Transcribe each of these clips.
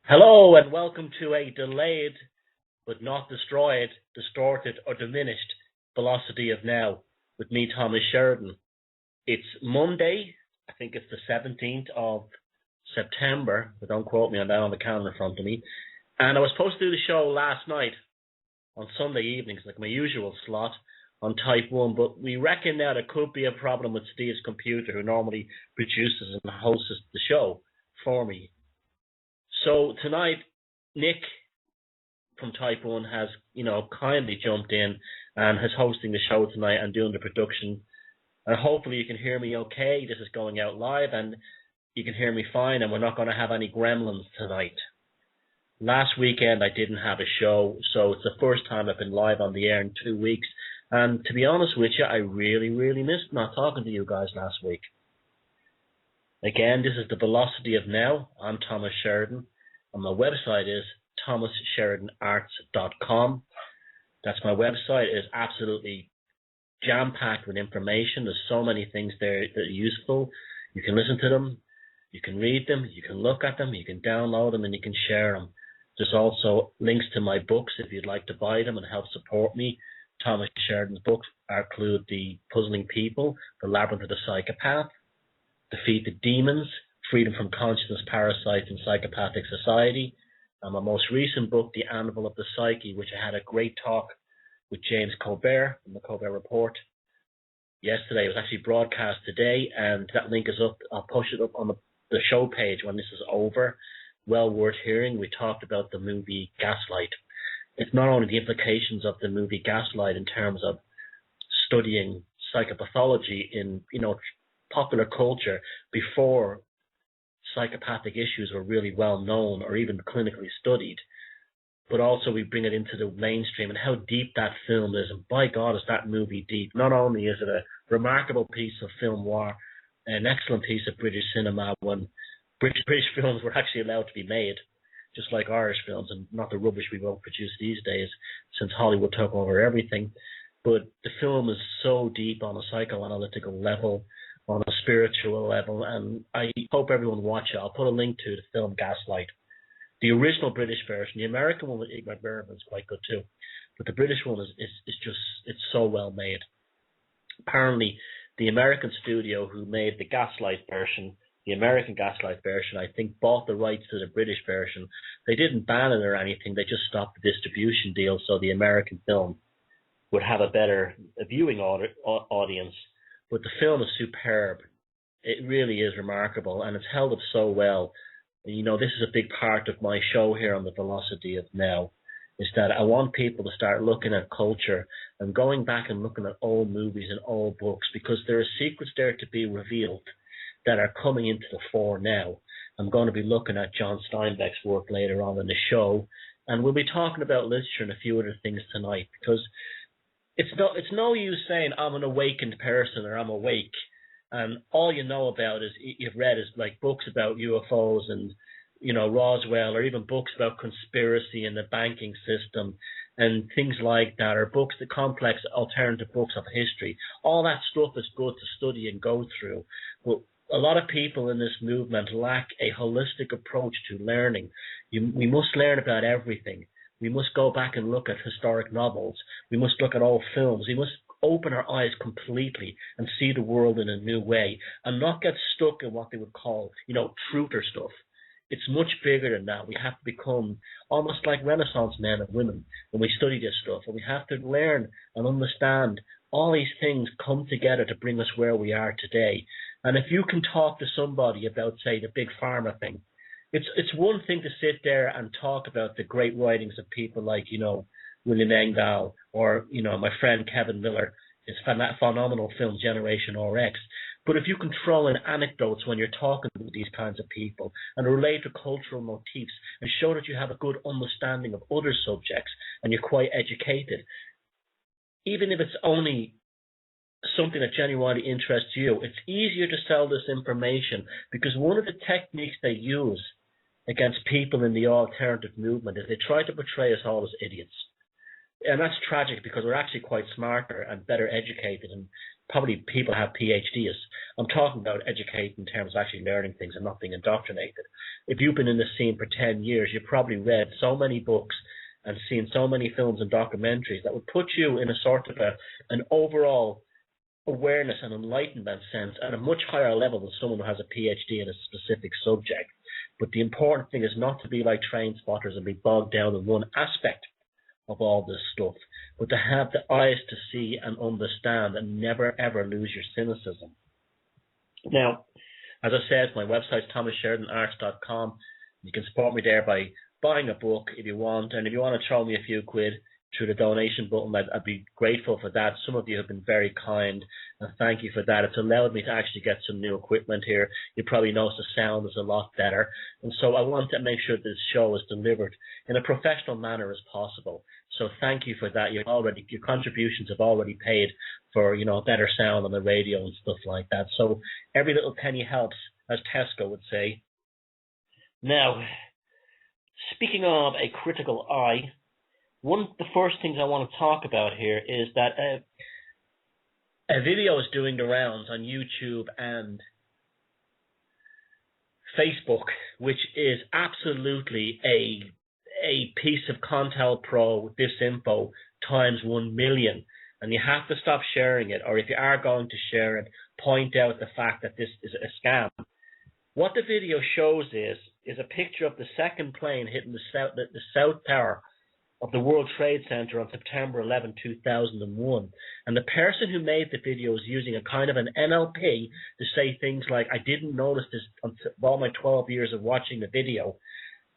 Hello and welcome to a delayed but not destroyed, distorted or diminished velocity of now with me, Thomas Sheridan. It's Monday, I think it's the 17th of September, but don't quote me on that on the calendar in front of me. And I was supposed to do the show last night on Sunday evenings, like my usual slot on Type 1, but we reckon now there could be a problem with Steve's computer, who normally produces and hosts the show for me. So tonight, Nick from Type 1 has, kindly jumped in and is hosting the show tonight and doing the production. And hopefully you can hear me okay. This is going out live and you can hear me fine, and we're not going to have any gremlins tonight. Last weekend I didn't have a show, so it's the first time I've been live on the air in 2 weeks. And to be honest with you, I really, really missed not talking to you guys last week. Again, this is the Velocity of Now. I'm Thomas Sheridan, and my website is thomassheridanarts.com. That's my website. It is absolutely jam-packed with information. There's so many things there that are useful. You can listen to them, you can read them, you can look at them, you can download them, and you can share them. There's also links to my books if you'd like to buy them and help support me. Thomas Sheridan's books include The Puzzling People, The Labyrinth of the Psychopath, Defeat the Demons, Freedom from Consciousness, Parasites, and Psychopathic Society. And my most recent book, The Anvil of the Psyche, which I had a great talk with James Colbert from the Colbert Report yesterday. It was actually broadcast today, and that link is up. I'll push it up on the show page when this is over. Well worth hearing. We talked about the movie Gaslight. It's not only the implications of the movie Gaslight in terms of studying psychopathology in, popular culture before psychopathic issues were really well known or even clinically studied, but also we bring it into the mainstream and how deep that film is. And by God, is that movie deep. Not only is it a remarkable piece of film noir, an excellent piece of British cinema when British films were actually allowed to be made, just like Irish films, and not the rubbish we won't produce these days since Hollywood took over everything. But the film is so deep on a psychoanalytical level, on a spiritual level, and I hope everyone watch it. I'll put a link to the film Gaslight. The original British version, the American one with Ingmar Bergman is quite good too, but the British one is just, it's so well made. Apparently, the American studio who made the Gaslight version, the American Gaslight version, I think bought the rights to the British version. They didn't ban it or anything, they just stopped the distribution deal so the American film would have a better viewing audience. But the film is superb. It really is remarkable, and it's held up so well. This is a big part of my show here on the Velocity of Now, is that I want people to start looking at culture and going back and looking at old movies and old books, because there are secrets there to be revealed that are coming into the fore now. I'm going to be looking at John Steinbeck's work later on in the show, and we'll be talking about literature and a few other things tonight, because it's no use saying I'm an awakened person or I'm awake, and all you know about is you've read is like books about UFOs and Roswell, or even books about conspiracy in the banking system and things like that, or books, the complex alternative books of history. All that stuff is good to study and go through, but a lot of people in this movement lack a holistic approach to learning. We must learn about everything. We must go back and look at historic novels. We must look at old films. We must open our eyes completely and see the world in a new way and not get stuck in what they would call, truther stuff. It's much bigger than that. We have to become almost like Renaissance men and women when we study this stuff, and we have to learn and understand all these things come together to bring us where we are today. And if you can talk to somebody about, say, the big pharma thing, it's one thing to sit there and talk about the great writings of people like, William Engdahl, or, my friend Kevin Miller, his phenomenal film Generation RX. But if you can throw in anecdotes when you're talking to these kinds of people and relate to cultural motifs and show that you have a good understanding of other subjects and you're quite educated, even if it's only something that genuinely interests you, it's easier to sell this information, because one of the techniques they use against people in the alternative movement is they try to portray us all as idiots. And that's tragic because we're actually quite smarter and better educated, and probably people have PhDs. I'm talking about educating in terms of actually learning things and not being indoctrinated. If you've been in the scene for 10 years, you've probably read so many books and seen so many films and documentaries that would put you in a sort of an overall awareness and enlightenment sense at a much higher level than someone who has a PhD in a specific subject. But the important thing is not to be like train spotters and be bogged down in one aspect of all this stuff, but to have the eyes to see and understand and never ever lose your cynicism. Now, as I said, my website's thomassheridanarts.com. You can support me there by buying a book if you want, and if you want to throw me a few quid through the donation button, I'd be grateful for that. Some of you have been very kind, and thank you for that. It's allowed me to actually get some new equipment here. You probably notice the sound is a lot better, and so I want to make sure this show is delivered in a professional manner as possible. So thank you for that. Your contributions have already paid for, better sound on the radio and stuff like that. So every little penny helps, as Tesco would say. Now, speaking of a critical eye, one of the first things I want to talk about here is that a video is doing the rounds on YouTube and Facebook, which is absolutely a piece of COINTELPRO disinfo times 1 million. And you have to stop sharing it, or if you are going to share it, point out the fact that this is a scam. What the video shows is a picture of the second plane hitting the South Tower of the World Trade Center on September 11, 2001. And the person who made the video is using a kind of an NLP to say things like, I didn't notice this until all my 12 years of watching the video.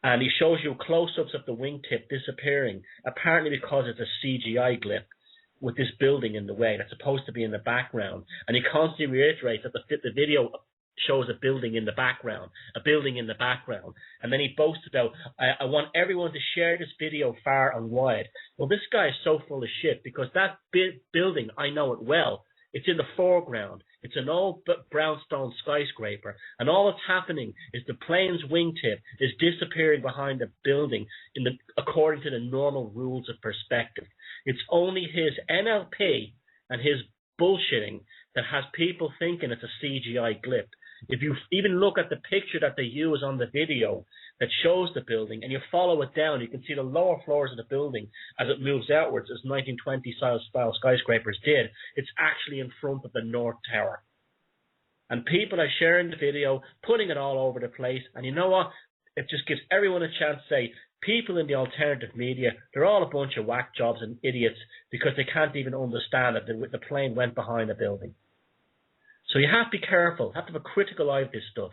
And he shows you close-ups of the wingtip disappearing, apparently because it's a CGI glitch with this building in the way that's supposed to be in the background. And he constantly reiterates that the video shows a building in the background, And then he boasts about, I want everyone to share this video far and wide. Well, this guy is so full of shit, because that building, I know it well. It's in the foreground. It's an old brownstone skyscraper. And all that's happening is the plane's wingtip is disappearing behind the building according to the normal rules of perspective. It's only his NLP and his bullshitting that has people thinking it's a CGI glitch. If you even look at the picture that they use on the video that shows the building and you follow it down, you can see the lower floors of the building as it moves outwards, as 1920 style skyscrapers did. It's actually in front of the North Tower. And people are sharing the video, putting it all over the place. And you know what? It just gives everyone a chance to say, people in the alternative media, they're all a bunch of whack jobs and idiots because they can't even understand that the plane went behind the building. So you have to be careful, have to have a critical eye of this stuff.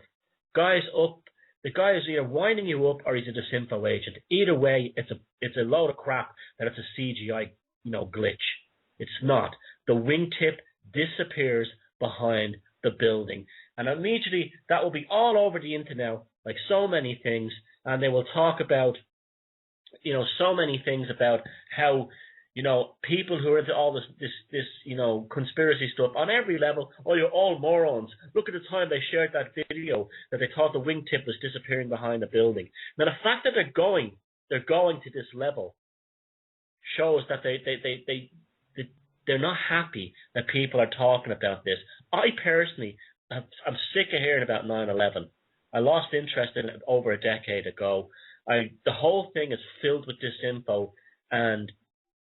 The guy is either winding you up or he's a disinfo agent. Either way, it's a load of crap that it's a CGI, glitch. It's not. The wingtip disappears behind the building. And immediately that will be all over the internet, like so many things, and they will talk about, so many things about how, people who are into all this conspiracy stuff on every level, you're all morons. Look at the time they shared that video that they thought the wingtip was disappearing behind the building. Now, the fact that they're going to this level shows that they're not happy that people are talking about this. I personally, I'm sick of hearing about 9/11. I lost interest in it over a decade ago. The whole thing is filled with disinfo and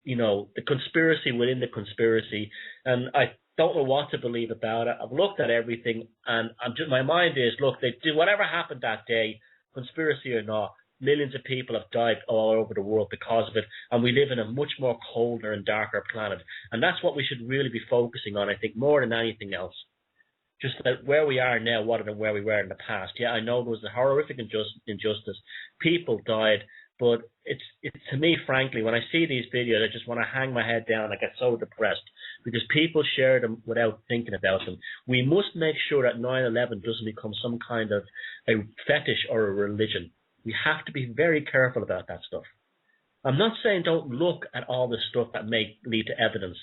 the conspiracy within the conspiracy, and I don't know what to believe about it. I've looked at everything, and my mind is, look, they did whatever happened that day, conspiracy or not. Millions of people have died all over the world because of it, and we live in a much more colder and darker planet, and that's what we should really be focusing on, I think, more than anything else. Just that where we are now, rather than where we were in the past. Yeah, I know there was a horrific injustice. People died. But it's to me, frankly, when I see these videos, I just want to hang my head down. I get so depressed because people share them without thinking about them. We must make sure that 9/11 doesn't become some kind of a fetish or a religion. We have to be very careful about that stuff. I'm not saying don't look at all the stuff that may lead to evidence.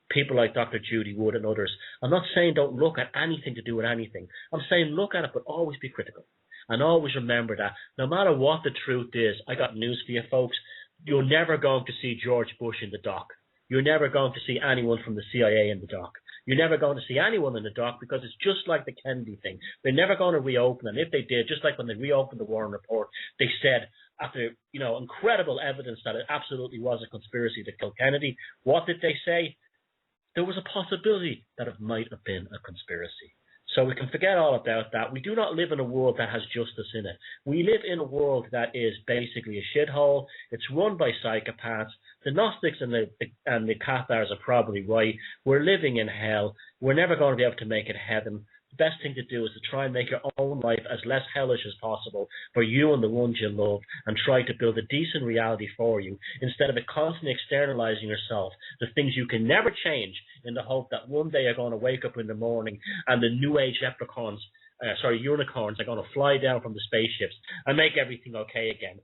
People like Dr. Judy Wood and others. I'm not saying don't look at anything to do with anything. I'm saying look at it, but always be critical. And always remember that no matter what the truth is, I got news for you folks, You're never going to see George Bush in the dock. You're never going to see anyone from the CIA in the dock. You're never going to see anyone in the dock because it's just like the Kennedy thing. They're never going to reopen. And if they did, just like when they reopened the Warren Report, they said, after, incredible evidence that it absolutely was a conspiracy to kill Kennedy, what did they say? There was a possibility that it might have been a conspiracy. So we can forget all about that. We do not live in a world that has justice in it. We live in a world that is basically a shithole. It's run by psychopaths. The Gnostics and the Cathars are probably right. We're living in hell. We're never going to be able to make it heaven. The best thing to do is to try and make your own life as less hellish as possible for you and the ones you love, and try to build a decent reality for you instead of constantly externalizing yourself to things you can never change in the hope that one day you're going to wake up in the morning and the new age unicorns are going to fly down from the spaceships and make everything okay again.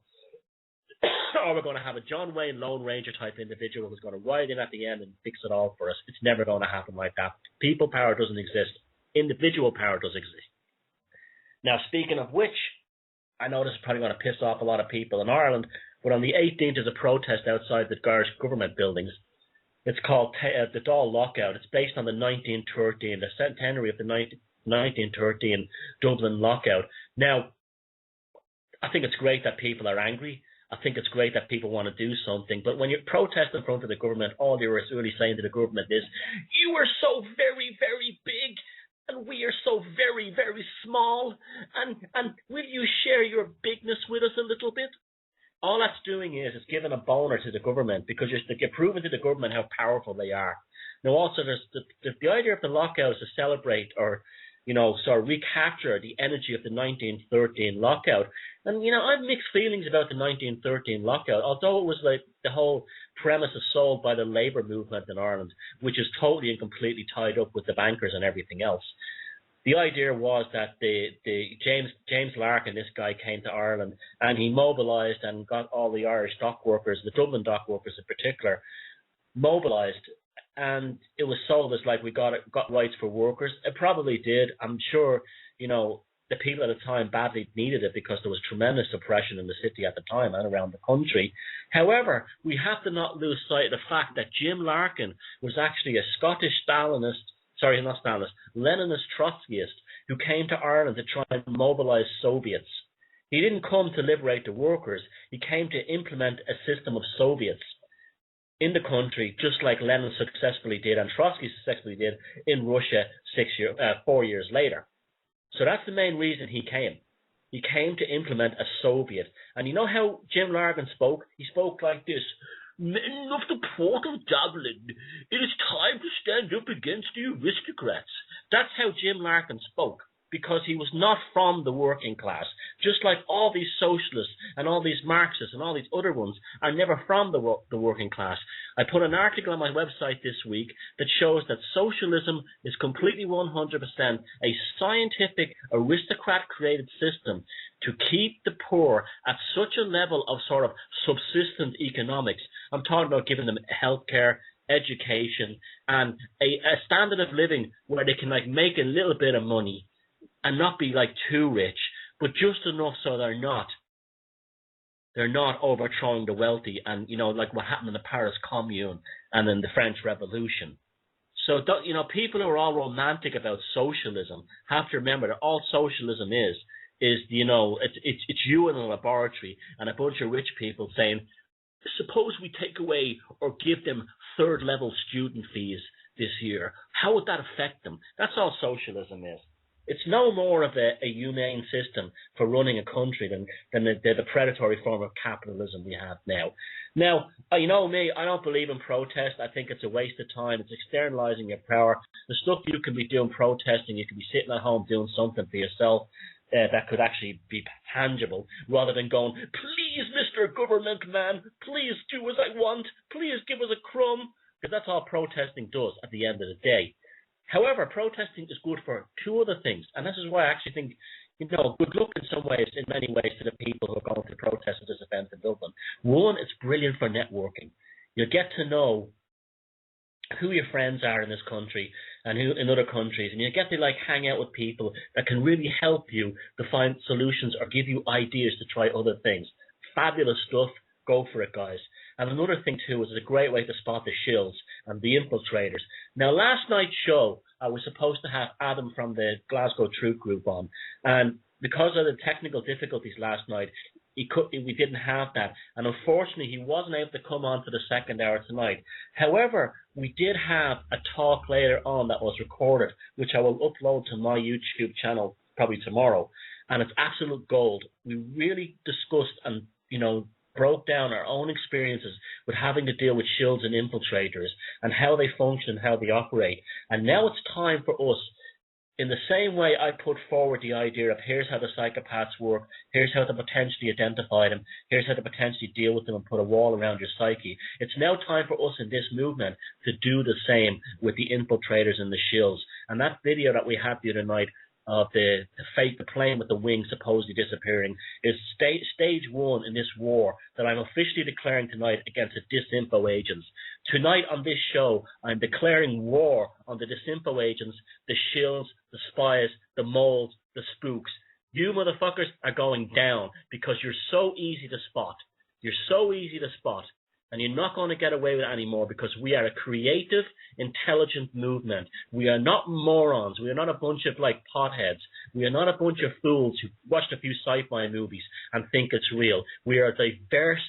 Or we're going to have a John Wayne Lone Ranger type individual who's going to ride in at the end and fix it all for us. It's never going to happen like that. People power doesn't exist. Individual power does exist. Now, speaking of which, I know this is probably going to piss off a lot of people in Ireland, but on the 18th there's a protest outside the Irish government buildings. It's called the Dáil Lockout. It's based on the 1913, the centenary of the 1913 Dublin Lockout. Now, I think it's great that people are angry. I think it's great that people want to do something, but when you protest in front of the government, all you're really saying to the government is, you are so very, very big, and we are so very, very small, and will you share your bigness with us a little bit? All that's doing is it's giving a boner to the government, because you're proving to the government how powerful they are. Now, also, there's the idea of the lockout is to celebrate or, sort of recapture the energy of the 1913 lockout. And, I have mixed feelings about the 1913 lockout, although it was like the whole premise is sold by the labour movement in Ireland, which is totally and completely tied up with the bankers and everything else. The idea was that the James Larkin, this guy, came to Ireland and he mobilised and got all the Irish dock workers, the Dublin dock workers in particular, mobilised. And it was sold as like we got rights for workers. It probably did. I'm sure, the people at the time badly needed it because there was tremendous oppression in the city at the time and around the country. However, we have to not lose sight of the fact that Jim Larkin was actually a Scottish Leninist Trotskyist who came to Ireland to try and mobilize Soviets. He didn't come to liberate the workers. He came to implement a system of Soviets in the country, just like Lenin successfully did and Trotsky successfully did in Russia 4 years later. So that's the main reason he came. He came to implement a Soviet. And you know how Jim Larkin spoke? He spoke like this: "Men of the port of Dublin, it is time to stand up against the aristocrats." That's how Jim Larkin spoke, because he was not from the working class. Just like all these socialists and all these Marxists and all these other ones are never from the working class. I put an article on my website this week that shows that socialism is completely 100% a scientific, aristocrat-created system to keep the poor at such a level of sort of subsistence economics. I'm talking about giving them healthcare, education, and a standard of living where they can make a little bit of money and not be too rich, but just enough so they're not overthrowing the wealthy, and like what happened in the Paris Commune and in the French Revolution. So people who are all romantic about socialism have to remember that all socialism is it's you in a laboratory and a bunch of rich people saying, suppose we take away or give them third level student fees this year. How would that affect them? That's all socialism is. It's no more of a humane system for running a country than the predatory form of capitalism we have now. Now, you know me, I don't believe in protest. I think it's a waste of time. It's externalizing your power. The stuff you can be doing protesting, you can be sitting at home doing something for yourself that could actually be tangible, rather than going, please, Mr. Government Man, please do as I want. Please give us a crumb. Because that's all protesting does at the end of the day. However, protesting is good for two other things, and this is why I actually think, good luck in many ways to the people who are going to protest at this event in Dublin. One, it's brilliant for networking. You'll get to know who your friends are in this country and who in other countries, and you get to hang out with people that can really help you to find solutions or give you ideas to try other things. Fabulous stuff. go for it, guys. And another thing too is it's a great way to spot the shills and the infiltrators. Now, last night's show, I was supposed to have Adam from the Glasgow Truth Group on, and because of the technical difficulties last night, we didn't have that, and unfortunately he wasn't able to come on for the second hour tonight. However, we did have a talk later on that was recorded, which I will upload to my YouTube channel probably tomorrow, and it's absolute gold. We really discussed and broke down our own experiences with having to deal with shills and infiltrators and how they function and how they operate. And now it's time for us, in the same way I put forward the idea of here's how the psychopaths work, here's how to potentially identify them, here's how to potentially deal with them and put a wall around your psyche. It's now time for us in this movement to do the same with the infiltrators and the shills. And that video that we had the other night of the plane with the wings supposedly disappearing is stage one in this war that I'm officially declaring tonight against the disinfo agents. Tonight on this show, I'm declaring war on the disinfo agents, the shills, the spies, the moles, the spooks. You motherfuckers are going down because you're so easy to spot. You're so easy to spot. And you're not going to get away with it anymore because we are a creative, intelligent movement. We are not morons. We are not a bunch of potheads. We are not a bunch of fools who watched a few sci-fi movies and think it's real. We are a diverse,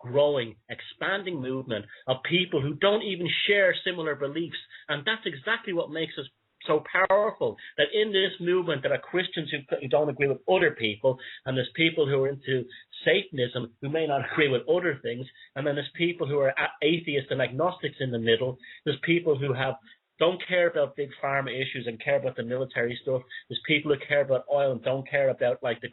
growing, expanding movement of people who don't even share similar beliefs. And that's exactly what makes us so powerful, that in this movement there are Christians who don't agree with other people, and there's people who are into Satanism who may not agree with other things, and then there's people who are atheists and agnostics in the middle. There's people who don't care about big pharma issues and care about the military stuff. There's people who care about oil and don't care about the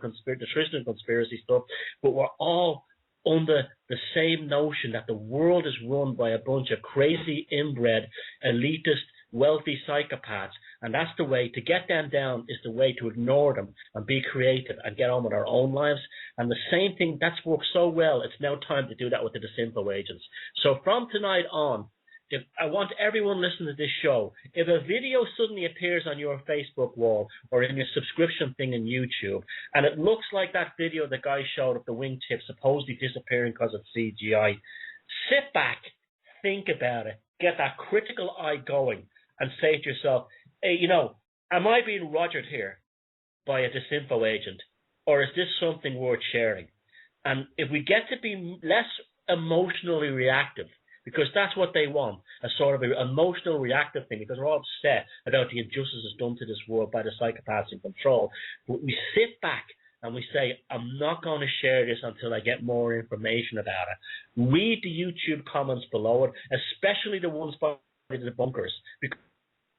Christian conspiracy stuff. But we're all under the same notion that the world is run by a bunch of crazy, inbred, elitist, wealthy psychopaths, and that's the way to get them down, is the way to ignore them and be creative and get on with our own lives. And the same thing that's worked so well, it's now time to do that with the disinfo agents. So from tonight on, if I want everyone listening to this show, if a video suddenly appears on your Facebook wall or in your subscription thing in YouTube, and it looks like that video the guy showed of the wingtip supposedly disappearing because of CGI, sit back, think about it, get that critical eye going, and say to yourself, hey, am I being rogered here by a disinfo agent, or is this something worth sharing? And if we get to be less emotionally reactive, because that's what they want, a sort of an emotional reactive thing, because we're all upset about the injustices done to this world by the psychopaths in control. But we sit back and we say, I'm not going to share this until I get more information about it. Read the YouTube comments below it, especially the ones by the debunkers, because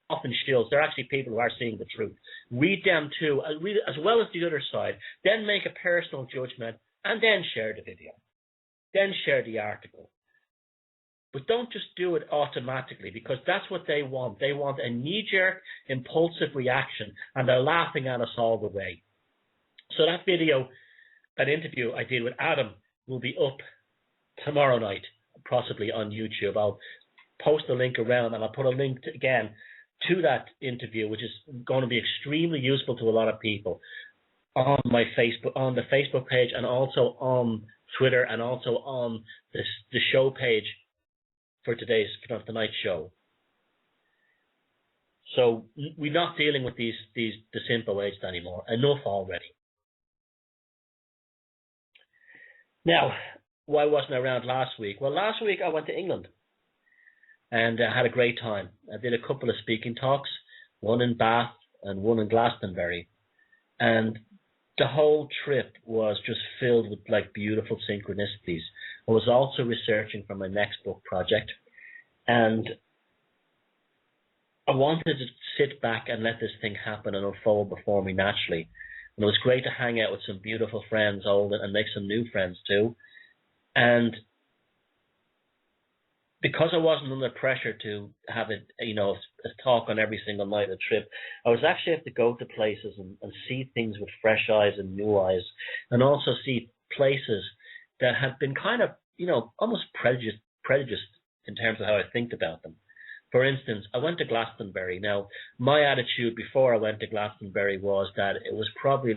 often shills, they're actually people who are seeing the truth. Read them too, read it as well as the other side, then make a personal judgment, and then share the video. Then share the article. But don't just do it automatically, because that's what they want. They want a knee-jerk, impulsive reaction, and they're laughing at us all the way. So that video, that interview I did with Adam, will be up tomorrow night, possibly on YouTube. I'll post a link around, and I'll put a link again to that interview, which is going to be extremely useful to a lot of people, on my Facebook, on the Facebook page, and also on Twitter, and also on the show page for tonight's show. So we're not dealing with these disinfo agents anymore. Enough already. Now, why wasn't I around last week? Well, last week I went to England and I had a great time. I did a couple of speaking talks, one in Bath and one in Glastonbury. And the whole trip was just filled with beautiful synchronicities. I was also researching for my next book project, and I wanted to sit back and let this thing happen and unfold before me naturally. And it was great to hang out with some beautiful friends, old, and make some new friends too. And because I wasn't under pressure to have a talk on every single night of the trip, I was actually able to go to places and see things with fresh eyes and new eyes, and also see places that have been kind of, almost prejudiced in terms of how I think about them. For instance, I went to Glastonbury. Now, my attitude before I went to Glastonbury was that it was probably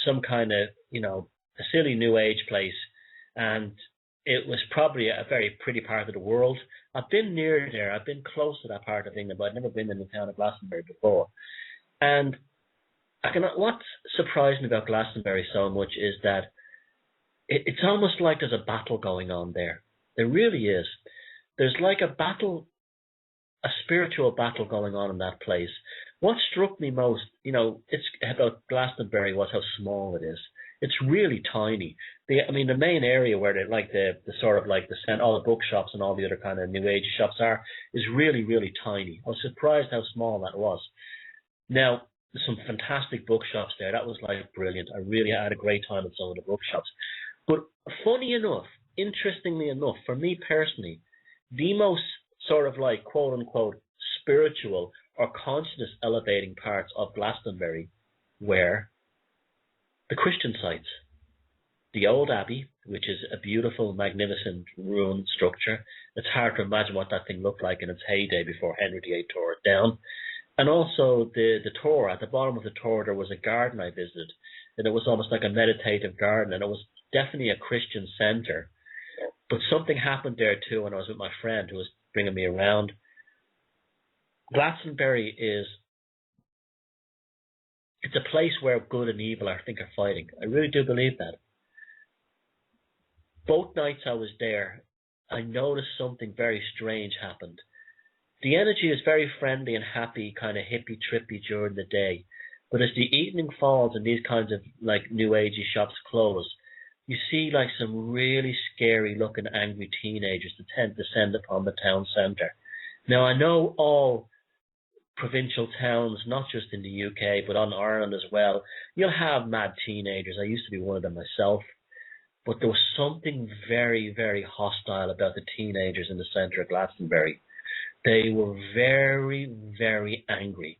some kind of, a silly new age place, and it was probably a very pretty part of the world. I've been near there. I've been close to that part of England, but I've never been in the town of Glastonbury before. And what surprised me about Glastonbury so much is that it's almost like there's a battle going on there. There really is. There's like a battle, a spiritual battle going on in that place. What struck me most, it's about Glastonbury was how small it is. It's really tiny. The main area where the sort of like all the bookshops and all the other kind of new age shops are is really, really tiny. I was surprised how small that was. Now, there's some fantastic bookshops there. That was like brilliant. I really had a great time at some of the bookshops. But funny enough, interestingly enough, for me personally, the most sort of like quote unquote spiritual or consciousness elevating parts of Glastonbury were the Christian sites. The old abbey, which is a beautiful, magnificent ruined structure. It's hard to imagine what that thing looked like in its heyday before Henry VIII tore it down. And also the Tor. At the bottom of the Tor, there was a garden I visited, and it was almost like a meditative garden, and it was definitely a Christian centre. But something happened there too when I was with my friend who was bringing me around. Glastonbury it's a place where good and evil are fighting. I really do believe that. Both nights I was there, I noticed something very strange happened. The energy is very friendly and happy, kind of hippie trippy during the day. But as the evening falls and these kinds of like new agey shops close, you see like some really scary looking angry teenagers that descend upon the town centre. Now I know all provincial towns, not just in the UK, but on Ireland as well, you'll have mad teenagers. I used to be one of them myself. But there was something very, very hostile about the teenagers in the centre of Glastonbury. They were very, very angry.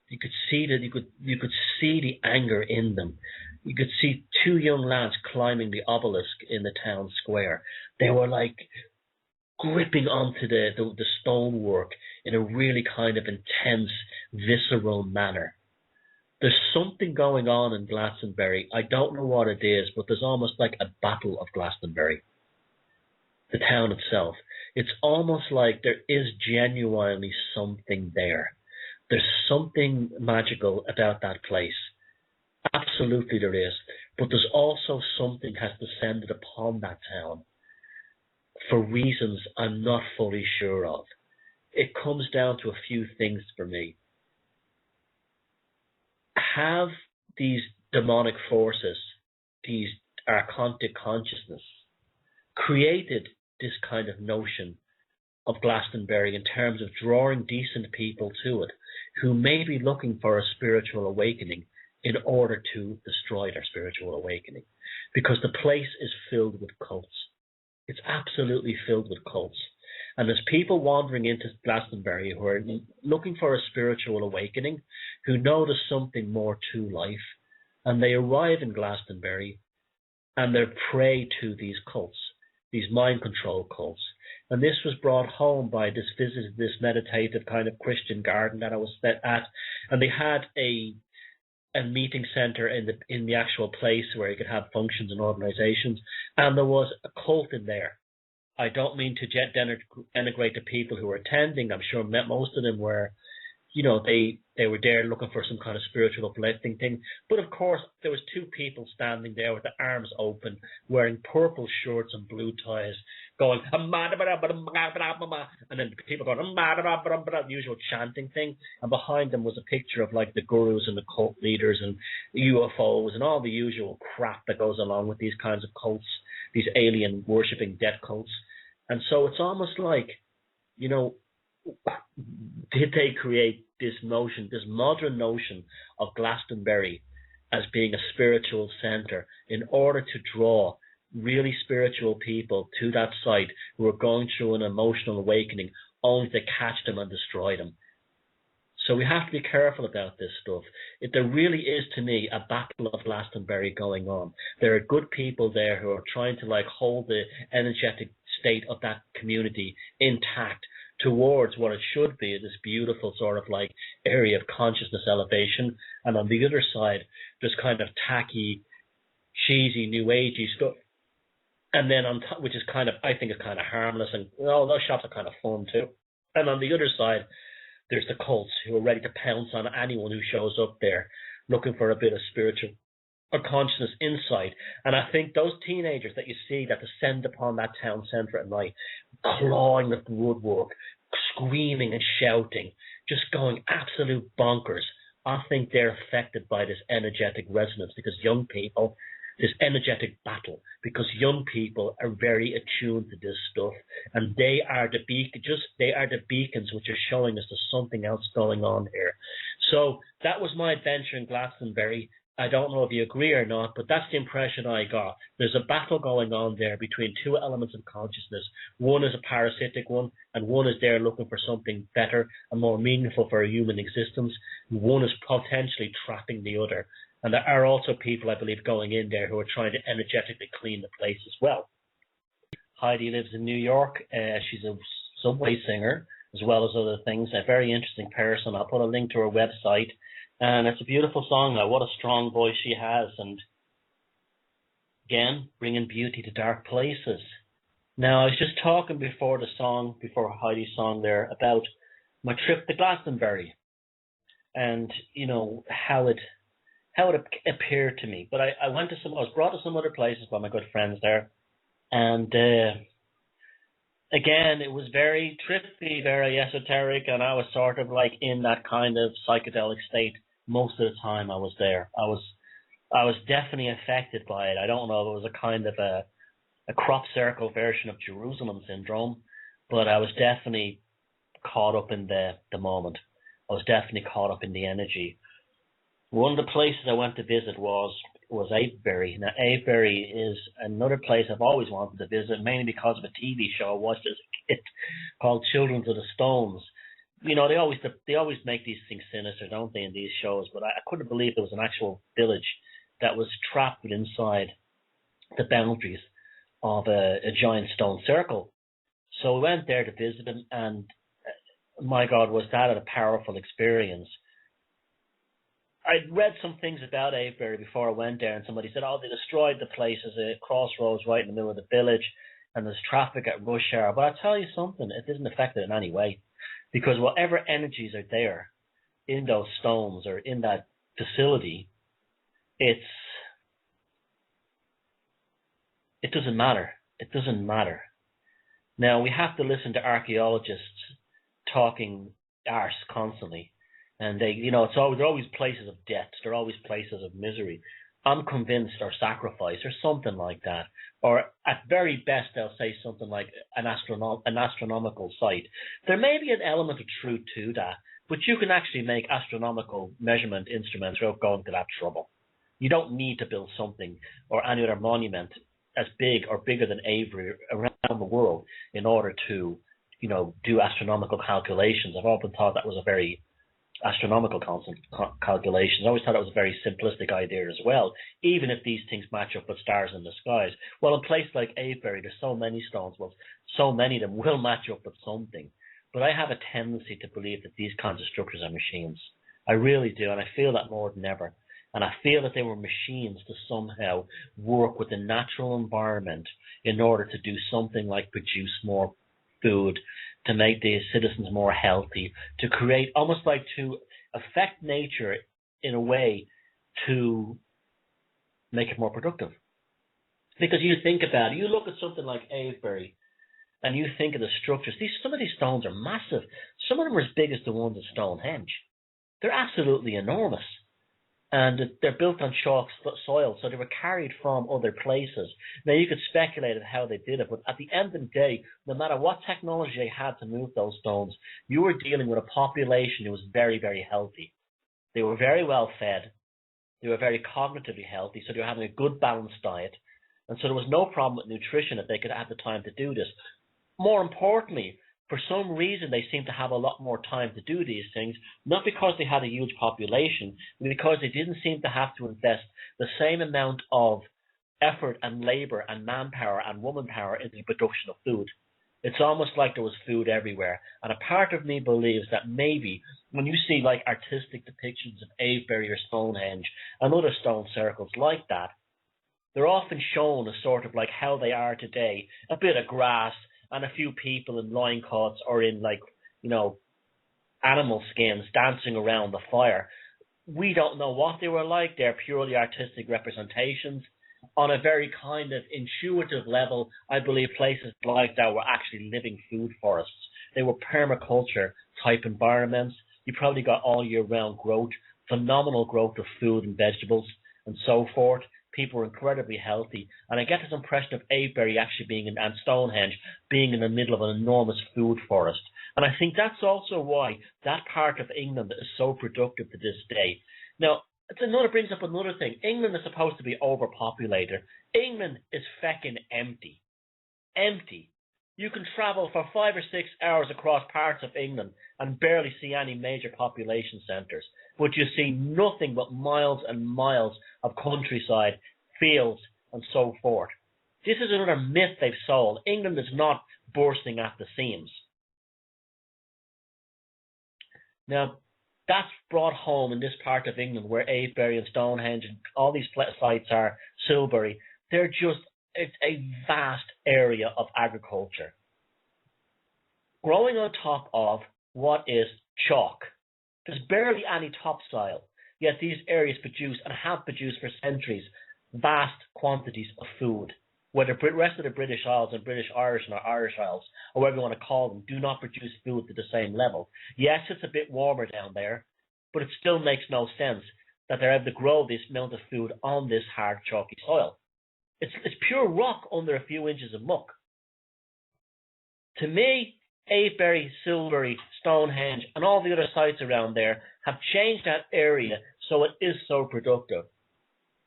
You could see that you could see the anger in them. You could see two young lads climbing the obelisk in the town square. They were like gripping onto the stonework in a really kind of intense, visceral manner. There's something going on in Glastonbury. I don't know what it is, but there's almost like a battle of Glastonbury. The town itself. It's almost like there is genuinely something there. There's something magical about that place. Absolutely there is. But there's also something has descended upon that town for reasons I'm not fully sure of. It comes down to a few things for me. Have these demonic forces, these archontic consciousness, created this kind of notion of Glastonbury in terms of drawing decent people to it who may be looking for a spiritual awakening in order to destroy their spiritual awakening? Because the place is filled with cults. It's absolutely filled with cults. And there's people wandering into Glastonbury who are looking for a spiritual awakening, who know there's something more to life, and they arrive in Glastonbury and they're prey to these cults, these mind control cults. And this was brought home by this visit, this meditative kind of Christian garden that I was at, and they had a meeting center in the actual place where you could have functions and organizations, and there was a cult in there. I don't mean to denigrate the people who were attending. I'm sure most of them were, they were there looking for some kind of spiritual uplifting thing. But of course, there was two people standing there with their arms open, wearing purple shirts and blue ties, going, and then people going, the usual chanting thing. And behind them was a picture of like the gurus and the cult leaders and UFOs and all the usual crap that goes along with these kinds of cults, these alien worshipping death cults. And so it's almost like, did they create this notion, this modern notion of Glastonbury as being a spiritual center in order to draw really spiritual people to that site who are going through an emotional awakening only to catch them and destroy them? So we have to be careful about this stuff. There really is, to me, a battle of Glastonbury going on. There are good people there who are trying to hold the energetic state of that community intact towards what it should be, this beautiful sort of area of consciousness elevation. And on the other side, there's kind of tacky, cheesy, new agey stuff And then on top, which is kind of, I think, is kind of harmless, and those shops are kind of fun too. And on the other side, there's the cults who are ready to pounce on anyone who shows up there looking for a bit of spiritual or consciousness insight. And I think those teenagers that you see that descend upon that town centre at night, clawing at the woodwork, screaming and shouting, just going absolute bonkers, I think they're affected by this energetic resonance because young people, this energetic battle, because young people are very attuned to this stuff, and they are the beacons which are showing us there's something else going on here. So that was my adventure in Glastonbury. I don't know if you agree or not, but that's the impression I got. There's a battle going on there between two elements of consciousness. One is a parasitic one, and one is there looking for something better and more meaningful for a human existence. One is potentially trapping the other. And there are also people, I believe, going in there who are trying to energetically clean the place as well. Heidi lives in New York. She's a subway singer, as well as other things. A very interesting person. I'll put a link to her website. And it's a beautiful song now. What a strong voice she has. And again, bringing beauty to dark places. Now, I was just talking before Heidi's song there, about my trip to Glastonbury. And, how it appeared to me. But I was brought to some other places by my good friends there. And again, it was very trippy, very esoteric, and I was sort of like in that kind of psychedelic state most of the time I was there. I was definitely affected by it. I don't know if it was a kind of a crop circle version of Jerusalem syndrome, but I was definitely caught up in the moment. I was definitely caught up in the energy. One of the places I went to visit was Avebury. Now, Avebury is another place I've always wanted to visit, mainly because of a TV show I watched as a kid called Children of the Stones. They always make these things sinister, don't they, in these shows? But I couldn't believe there was an actual village that was trapped inside the boundaries of a giant stone circle. So we went there to visit them, and my God, was that a powerful experience. I'd read some things about Avebury before I went there, and somebody said, they destroyed the place as a crossroads right in the middle of the village, and there's traffic at rush hour. But I'll tell you something, it didn't affect it in any way, because whatever energies are there in those stones or in that facility, it doesn't matter. It doesn't matter. Now, we have to listen to archaeologists talking arse constantly. And they're always places of death. They're always places of misery. I'm convinced, or sacrifice, or something like that. Or at very best, they'll say something like an astronomical site. There may be an element of truth to that, but you can actually make astronomical measurement instruments without going to that trouble. You don't need to build something or any other monument as big or bigger than Avebury around the world in order to, do astronomical calculations. I've often thought that was a very astronomical calculations. I always thought it was a very simplistic idea as well, even if these things match up with stars in the skies. Well, in a place like Avebury, there's so many stones, so many of them will match up with something. But I have a tendency to believe that these kinds of structures are machines. I really do, and I feel that more than ever. And I feel that they were machines to somehow work with the natural environment in order to do something like produce more food, to make the citizens more healthy, to create, almost like to affect nature in a way to make it more productive. Because you think about it, you look at something like Avebury and you think of the structures. Some of these stones are massive. Some of them are as big as the ones at Stonehenge. They're absolutely enormous. And they're built on chalk soil, so they were carried from other places. Now, you could speculate on how they did it, but at the end of the day, no matter what technology they had to move those stones, you were dealing with a population who was very, very healthy. They were very well fed. They were very cognitively healthy, so they were having a good balanced diet. And so there was no problem with nutrition if they could have the time to do this. More importantly, for some reason, they seem to have a lot more time to do these things, not because they had a huge population, but because they didn't seem to have to invest the same amount of effort and labor and manpower and woman power into the production of food. It's almost like there was food everywhere. And a part of me believes that maybe when you see like artistic depictions of Avebury or Stonehenge and other stone circles like that, They're often shown as sort of like how they are today, a bit of grass and a few people in loincloths or in like, you know, animal skins dancing around the fire. We don't know what they were like. They're purely artistic representations. On a very kind of intuitive level, I believe places like that were actually living food forests. They were permaculture type environments. You probably got all year round growth, phenomenal growth of food and vegetables and so forth. People were incredibly healthy. And I get this impression of Avebury actually being in, and Stonehenge being in the middle of an enormous food forest. And I think that's also why that part of England is so productive to this day. Now, brings up another thing. England is supposed to be overpopulated. England is feckin' empty. Empty. You can travel for 5 or 6 hours across parts of England and barely see any major population centres. But you see nothing but miles and miles of countryside, fields, and so forth. This is another myth they've sold. England is not bursting at the seams. Now, that's brought home in this part of England where Avebury and Stonehenge and all these sites are, Silbury. It's a vast area of agriculture. Growing on top of what is chalk. There's barely any topsoil, yet these areas produce and have produced for centuries vast quantities of food. Whether the rest of the British Isles and British Irish and Irish Isles, or whatever you want to call them, do not produce food to the same level. Yes, it's a bit warmer down there, but it still makes no sense that they're able to grow this amount of food on this hard, chalky soil. It's pure rock under a few inches of muck. To me, Avebury, Silbury, Stonehenge, and all the other sites around there have changed that area so it is so productive.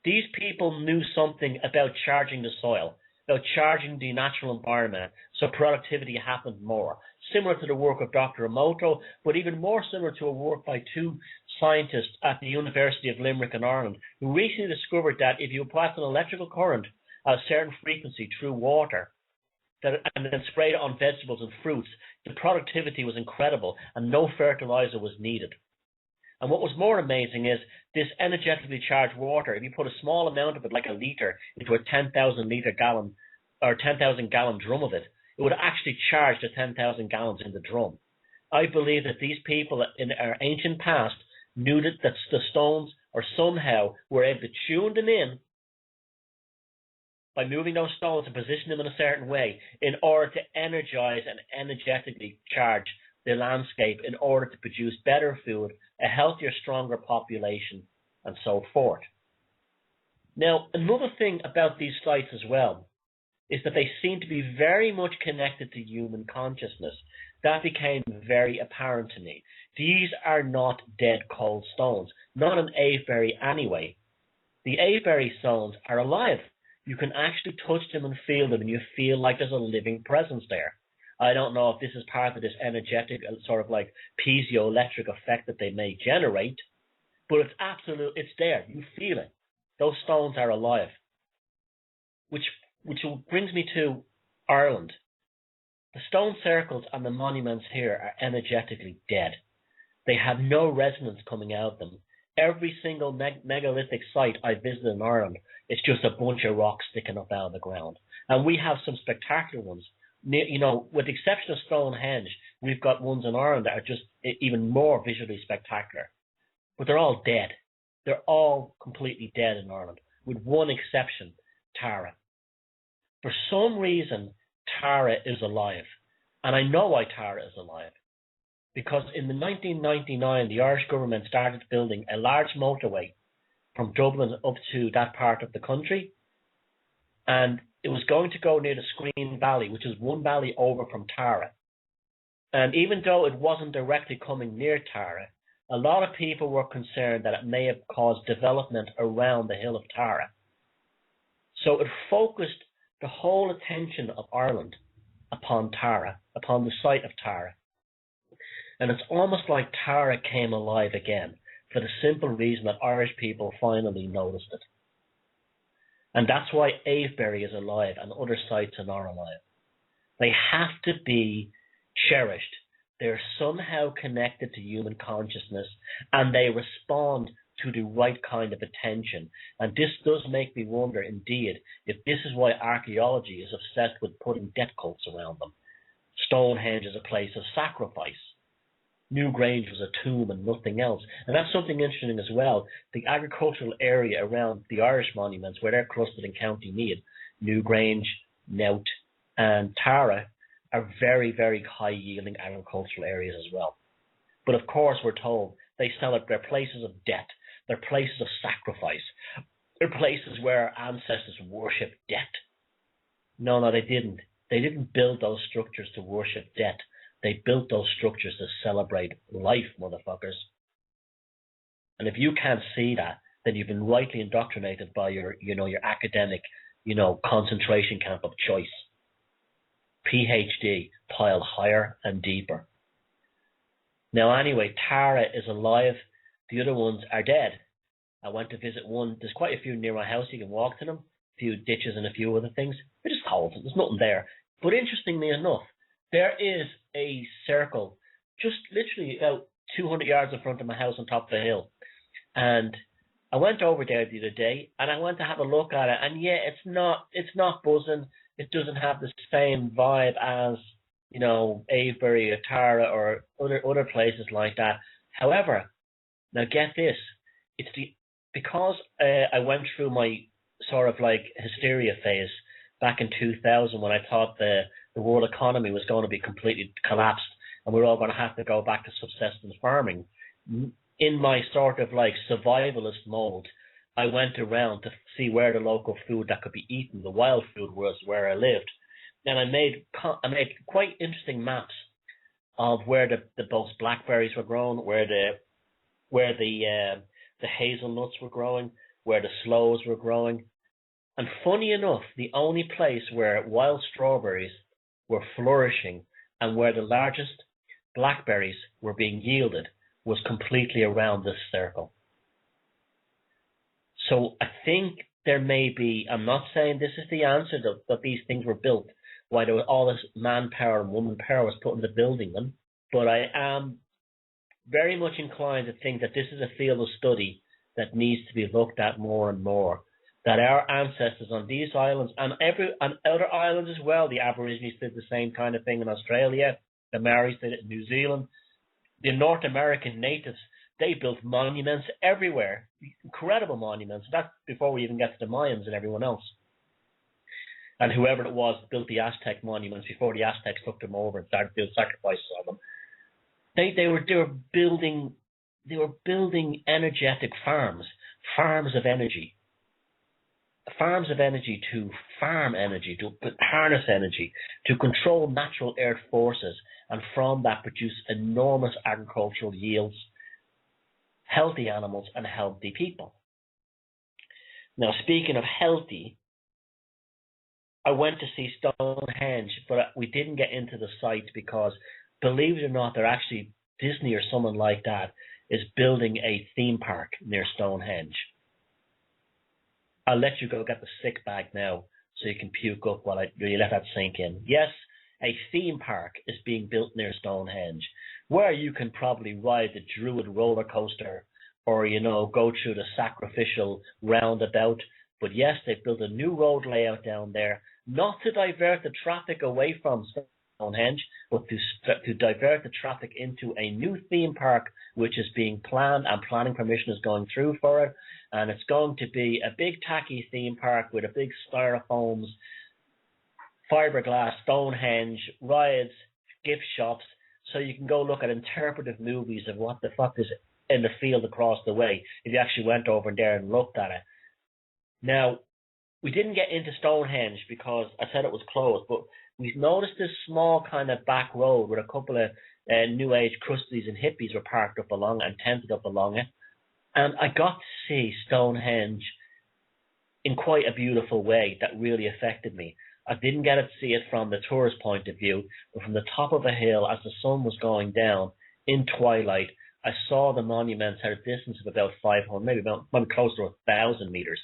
These people knew something about charging the soil, about charging the natural environment, so productivity happened more. Similar to the work of Dr. Emoto, but even more similar to a work by two scientists at the University of Limerick in Ireland, who recently discovered that if you pass an electrical current at a certain frequency through water, and then sprayed it on vegetables and fruits, the productivity was incredible and no fertilizer was needed. And what was more amazing is this energetically charged water, if you put a small amount of it, like a litre, into a 10,000 gallon or 10,000 gallon drum of it, it would actually charge the 10,000 gallons in the drum. I believe that these people in our ancient past knew that the stones or somehow were able to tune them in by moving those stones and position them in a certain way in order to energize and energetically charge the landscape in order to produce better food, a healthier, stronger population, and so forth. Now, another thing about these sites as well is that they seem to be very much connected to human consciousness. That became very apparent to me. These are not dead cold stones, not in Avebury anyway. The Avebury stones are alive. You can actually touch them and feel them, and you feel like there's a living presence there. I don't know if this is part of this energetic sort of like piezoelectric effect that they may generate, but it's there. You feel it. Those stones are alive. Which brings me to Ireland. The stone circles and the monuments here are energetically dead. They have no resonance coming out of them. Every single megalithic site I visited in Ireland, it's just a bunch of rocks sticking up out of the ground. And we have some spectacular ones. You know, with the exception of Stonehenge, we've got ones in Ireland that are just even more visually spectacular. But they're all dead. They're all completely dead in Ireland, with one exception, Tara. For some reason, Tara is alive. And I know why Tara is alive. Because in the 1999, the Irish government started building a large motorway from Dublin up to that part of the country. And it was going to go near the Screen Valley, which is one valley over from Tara. And even though it wasn't directly coming near Tara, a lot of people were concerned that it may have caused development around the hill of Tara. So it focused the whole attention of Ireland upon Tara, upon the site of Tara. And it's almost like Tara came alive again, for the simple reason that Irish people finally noticed it. And that's why Avebury is alive and other sites are alive. They have to be cherished. They're somehow connected to human consciousness, and they respond to the right kind of attention. And this does make me wonder, indeed, if this is why archaeology is obsessed with putting death cults around them. Stonehenge is a place of sacrifice. Newgrange was a tomb and nothing else. And that's something interesting as well. The agricultural area around the Irish monuments, where they're clustered in County Meath, Newgrange, Nowt, and Tara, are very, very high-yielding agricultural areas as well. But of course, we're told they celebrate their places of death, their places of sacrifice, they're places where our ancestors worshipped death. No, they didn't. They didn't build those structures to worship death. They built those structures to celebrate life, motherfuckers. And if you can't see that, then you've been rightly indoctrinated by your academic, concentration camp of choice. PhD, piled higher and deeper. Now, anyway, Tara is alive. The other ones are dead. I went to visit one. There's quite a few near my house. You can walk to them. A few ditches and a few other things. They're just cold. There's nothing there. But interestingly enough, there is a circle just literally about 200 yards in front of my house on top of the hill. And I went over there the other day and I went to have a look at it. And yeah, it's not buzzing. It doesn't have the same vibe as, Avebury or Tara or other places like that. However, now get this, because I went through my sort of like hysteria phase back in 2000 when I thought the world economy was going to be completely collapsed and we were all going to have to go back to subsistence farming. In my sort of like survivalist mode, I went around to see where the local food that could be eaten, the wild food, was where I lived. And I made quite interesting maps of where the both blackberries were grown, where the hazelnuts were growing, where the sloes were growing. And funny enough, the only place where wild strawberries were flourishing and where the largest blackberries were being yielded was completely around this circle. So I think there may be, I'm not saying this is the answer that these things were built, why there was all this manpower and woman power was put into building them, but I am very much inclined to think that this is a field of study that needs to be looked at more and more. That our ancestors on these islands and other islands as well, the Aborigines did the same kind of thing in Australia, the Maoris did it in New Zealand, the North American natives, they built monuments everywhere, incredible monuments. That's before we even get to the Mayans and everyone else. And whoever it was built the Aztec monuments before the Aztecs took them over and started doing sacrifices on them. They were building energetic farms of energy. Farms of energy to farm energy, to harness energy, to control natural earth forces, and from that produce enormous agricultural yields, healthy animals, and healthy people. Now, speaking of healthy, I went to see Stonehenge, but we didn't get into the site because, believe it or not, they're actually, Disney or someone like that is building a theme park near Stonehenge. I'll let you go get the sick bag now so you can puke up while you let that sink in. Yes, a theme park is being built near Stonehenge where you can probably ride the Druid roller coaster or, go through the sacrificial roundabout. But yes, they've built a new road layout down there, not to divert the traffic away from Stonehenge, but to divert the traffic into a new theme park, which is being planned and planning permission is going through for it. And it's going to be a big tacky theme park with a big styrofoams, fiberglass, Stonehenge, rides, gift shops, so you can go look at interpretive movies of what the fuck is in the field across the way if you actually went over there and looked at it. Now, we didn't get into Stonehenge because I said it was closed, but we noticed this small kind of back road with a couple of New Age crusties and hippies were parked up along and tented up along it. And I got to see Stonehenge in quite a beautiful way that really affected me. I didn't get to see it from the tourist point of view, but from the top of a hill as the sun was going down in twilight, I saw the monuments at a distance of about 500, maybe close to 1,000 meters.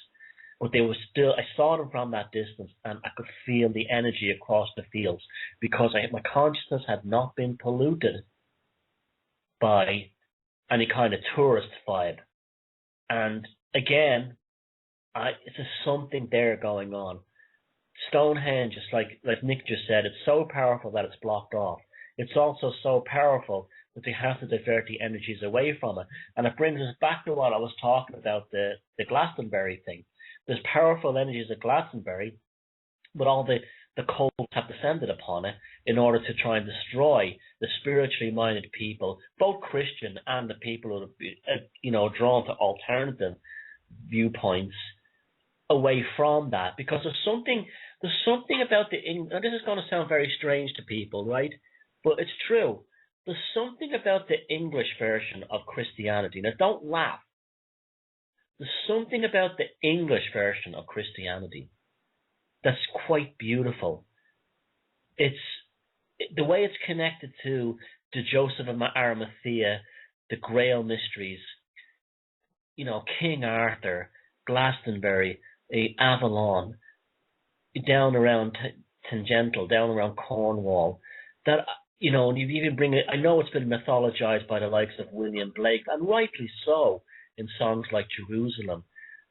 But they were still, I saw them from that distance and I could feel the energy across the fields because my consciousness had not been polluted by any kind of tourist vibe. And again, it's just something there going on. Stonehenge, just like Nick just said, it's so powerful that it's blocked off. It's also so powerful that they have to divert the energies away from it. And it brings us back to what I was talking about, the Glastonbury thing. There's powerful energies at Glastonbury, but all the cults have descended upon it in order to try and destroy the spiritually minded people, both Christian and the people who are, drawn to alternative viewpoints away from that. Because there's something about now this is going to sound very strange to people, right? But it's true. There's something about the English version of Christianity. Now, don't laugh. There's something about the English version of Christianity that's quite beautiful. It's the way it's connected to Joseph of Arimathea, the Grail mysteries, King Arthur, Glastonbury, Avalon, down around Tangential, down around Cornwall. That, and you even bring it. I know it's been mythologized by the likes of William Blake, and rightly so, in songs like Jerusalem.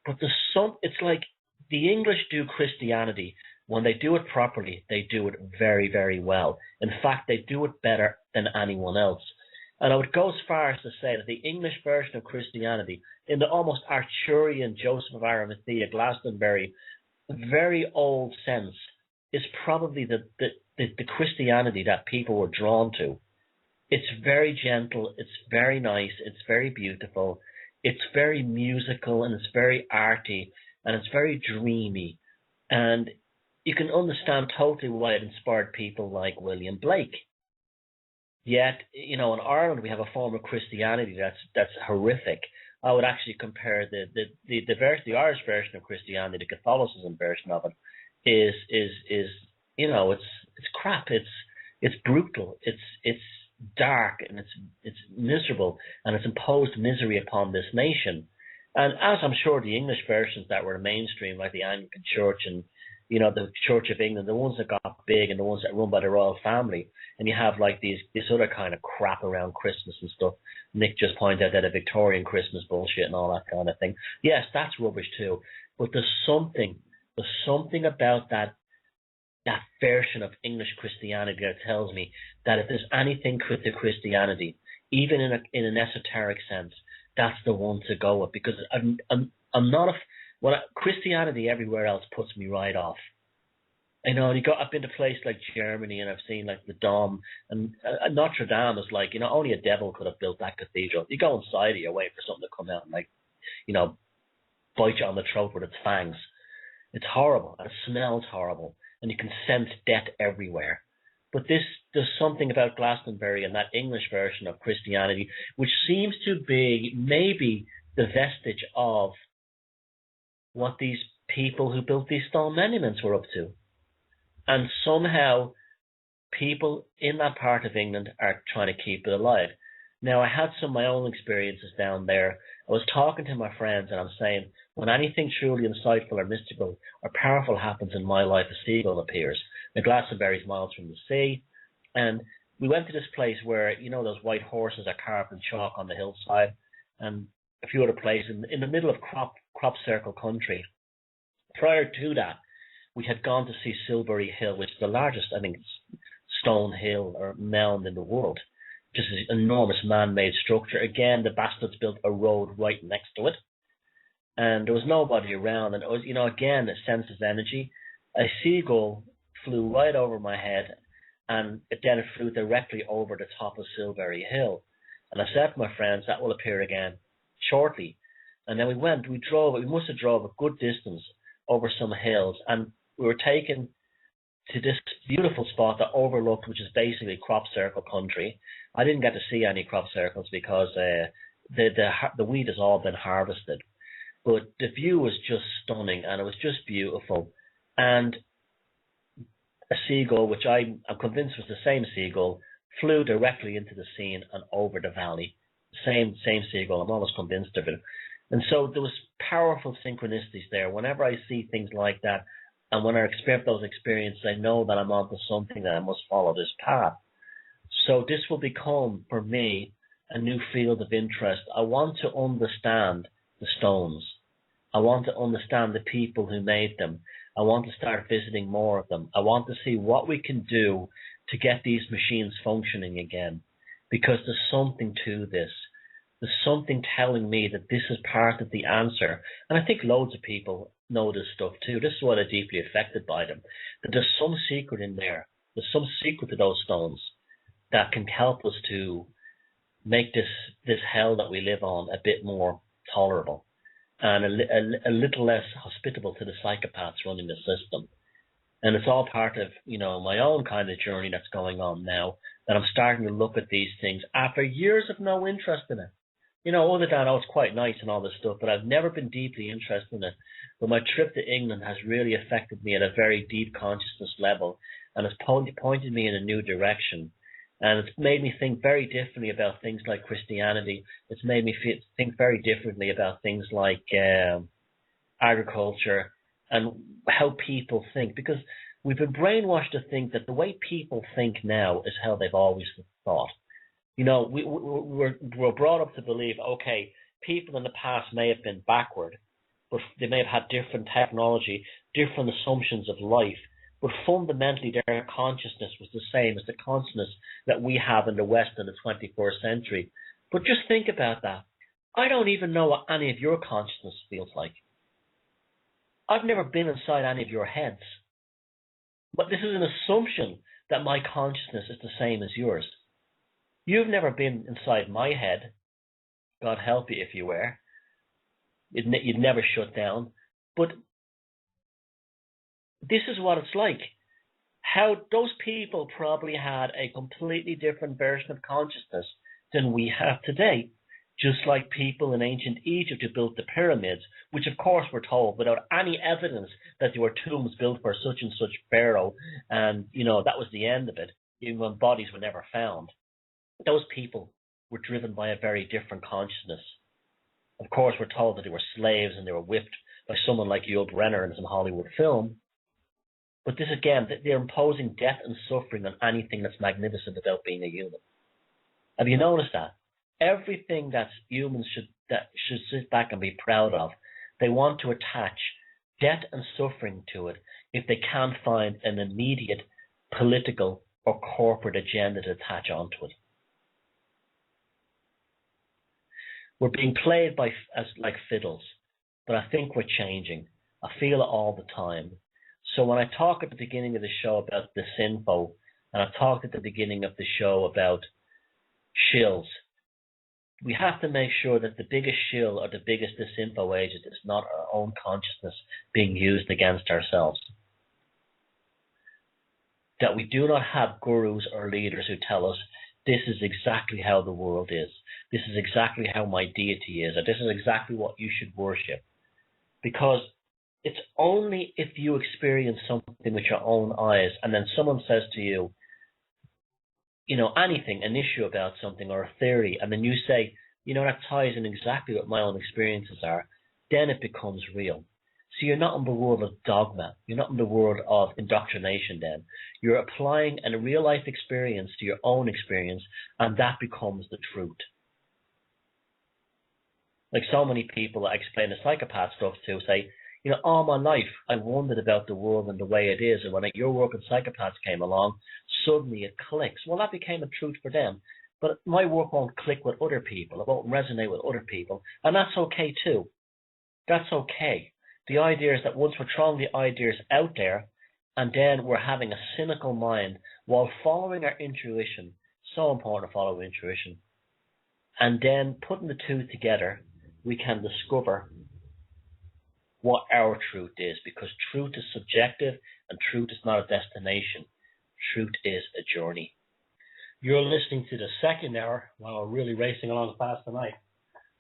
But it's like the English do Christianity. When they do it properly, they do it very, very well. In fact, they do it better than anyone else. And I would go as far as to say that the English version of Christianity, in the almost Arthurian Joseph of Arimathea, Glastonbury, very old sense, is probably the Christianity that people were drawn to. It's very gentle, it's very nice, it's very beautiful, it's very musical, and it's very arty, and it's very dreamy. And you can understand totally why it inspired people like William Blake. Yet, in Ireland we have a form of Christianity that's horrific. I would actually compare the Irish version of Christianity, the Catholicism version of it, is it's crap. It's brutal. It's dark, and it's miserable, and it's imposed misery upon this nation. And as I'm sure the English versions that were mainstream, like the Anglican Church and the Church of England, the ones that got big and the ones that run by the royal family, and you have like this other kind of crap around Christmas and stuff. Nick just pointed out that a Victorian Christmas bullshit and all that kind of thing. Yes, that's rubbish too. But there's something about that version of English Christianity that tells me that if there's anything to Christianity, even in an esoteric sense, that's the one to go with. Because I'm not Christianity everywhere else puts me right off. I've been to places like Germany, and I've seen like the Dome, and Notre Dame is like, only a devil could have built that cathedral. You go inside it, you're waiting for something to come out and bite you on the throat with its fangs. It's horrible, and it smells horrible, and you can sense death everywhere. But there's something about Glastonbury and that English version of Christianity, which seems to be maybe the vestige of what these people who built these stone monuments were up to. And somehow people in that part of England are trying to keep it alive. Now, I had some of my own experiences down there. I was talking to my friends, and I'm saying, when anything truly insightful or mystical or powerful happens in my life, a seagull appears. Now, Glastonbury's miles from the sea, and we went to this place where, those white horses are carved in chalk on the hillside, and a few other places in the middle of crop circle country. Prior to that, we had gone to see Silbury Hill, which is the largest, I think, stone hill or mound in the world. Just an enormous man-made structure. Again, the bastards built a road right next to it, and there was nobody around. And it was, again, it senses energy. A seagull flew right over my head, and then it flew directly over the top of Silbury Hill. And I said to my friends, that will appear again shortly. And then we must have drove a good distance over some hills, and we were taken to this beautiful spot that overlooked, which is basically crop circle country. I didn't get to see any crop circles because the wheat has all been harvested. But the view was just stunning, and it was just beautiful. And a seagull, which I'm convinced was the same seagull, flew directly into the scene and over the valley. Same seagull, I'm almost convinced of it. And so there was powerful synchronicities there. Whenever I see things like that, and when I experience those experiences, I know that I'm onto something, that I must follow this path. So this will become, for me, a new field of interest. I want to understand the stones. I want to understand the people who made them. I want to start visiting more of them. I want to see what we can do to get these machines functioning again, because there's something to this. There's something telling me that this is part of the answer. And I think loads of people know this stuff too. This is why they're deeply affected by them. That there's some secret in there. There's some secret to those stones that can help us to make this hell that we live on a bit more tolerable and a little less hospitable to the psychopaths running the system. And it's all part of, my own kind of journey that's going on now, that I'm starting to look at these things after years of no interest in it. Other than, it's quite nice and all this stuff, but I've never been deeply interested in it. But my trip to England has really affected me at a very deep consciousness level, and it's pointed me in a new direction. And it's made me think very differently about things like Christianity. It's made me think very differently about things like agriculture and how people think. Because we've been brainwashed to think that the way people think now is how they've always thought. We're brought up to believe, okay, people in the past may have been backward, but they may have had different technology, different assumptions of life. But fundamentally, their consciousness was the same as the consciousness that we have in the West in the 21st century. But just think about that. I don't even know what any of your consciousness feels like. I've never been inside any of your heads. But this is an assumption that my consciousness is the same as yours. You've never been inside my head. God help you if you were. You'd never shut down. But this is what it's like. How those people probably had a completely different version of consciousness than we have today. Just like people in ancient Egypt who built the pyramids, which of course were told without any evidence that there were tombs built for such and such pharaoh, and that was the end of it, even when bodies were never found. Those people were driven by a very different consciousness. Of course, we're told that they were slaves and they were whipped by someone like Yul Brynner in some Hollywood film. But this again, they're imposing death and suffering on anything that's magnificent about being a human. Have you noticed that? Everything that humans should sit back and be proud of, they want to attach death and suffering to it if they can't find an immediate political or corporate agenda to attach onto it. We're being played like fiddles, but I think we're changing. I feel it all the time. So when I talk at the beginning of the show about disinfo, and I talked at the beginning of the show about shills, we have to make sure that the biggest shill or the biggest disinfo agent is not our own consciousness being used against ourselves. That we do not have gurus or leaders who tell us this is exactly how the world is. This is exactly how my deity is, or this is exactly what you should worship. Because it's only if you experience something with your own eyes and then someone says to you, anything, an issue about something or a theory, and then you say, that ties in exactly what my own experiences are, then it becomes real. So you're not in the world of dogma. You're not in the world of indoctrination then. You're applying a real life experience to your own experience, and that becomes the truth. Like so many people I explain the psychopath stuff to say, all my life I wondered about the world and the way it is, and when your work in psychopaths came along, suddenly it clicks. Well, that became a truth for them, but my work won't click with other people. It won't resonate with other people, and that's okay too. That's okay. The idea is that once we're throwing the ideas out there, and then we're having a cynical mind while following our intuition, so important to follow intuition, and then putting the two together, we can discover what our truth is, because truth is subjective and truth is not a destination. Truth is a journey. You're listening to the second hour, while we're really racing along fast tonight,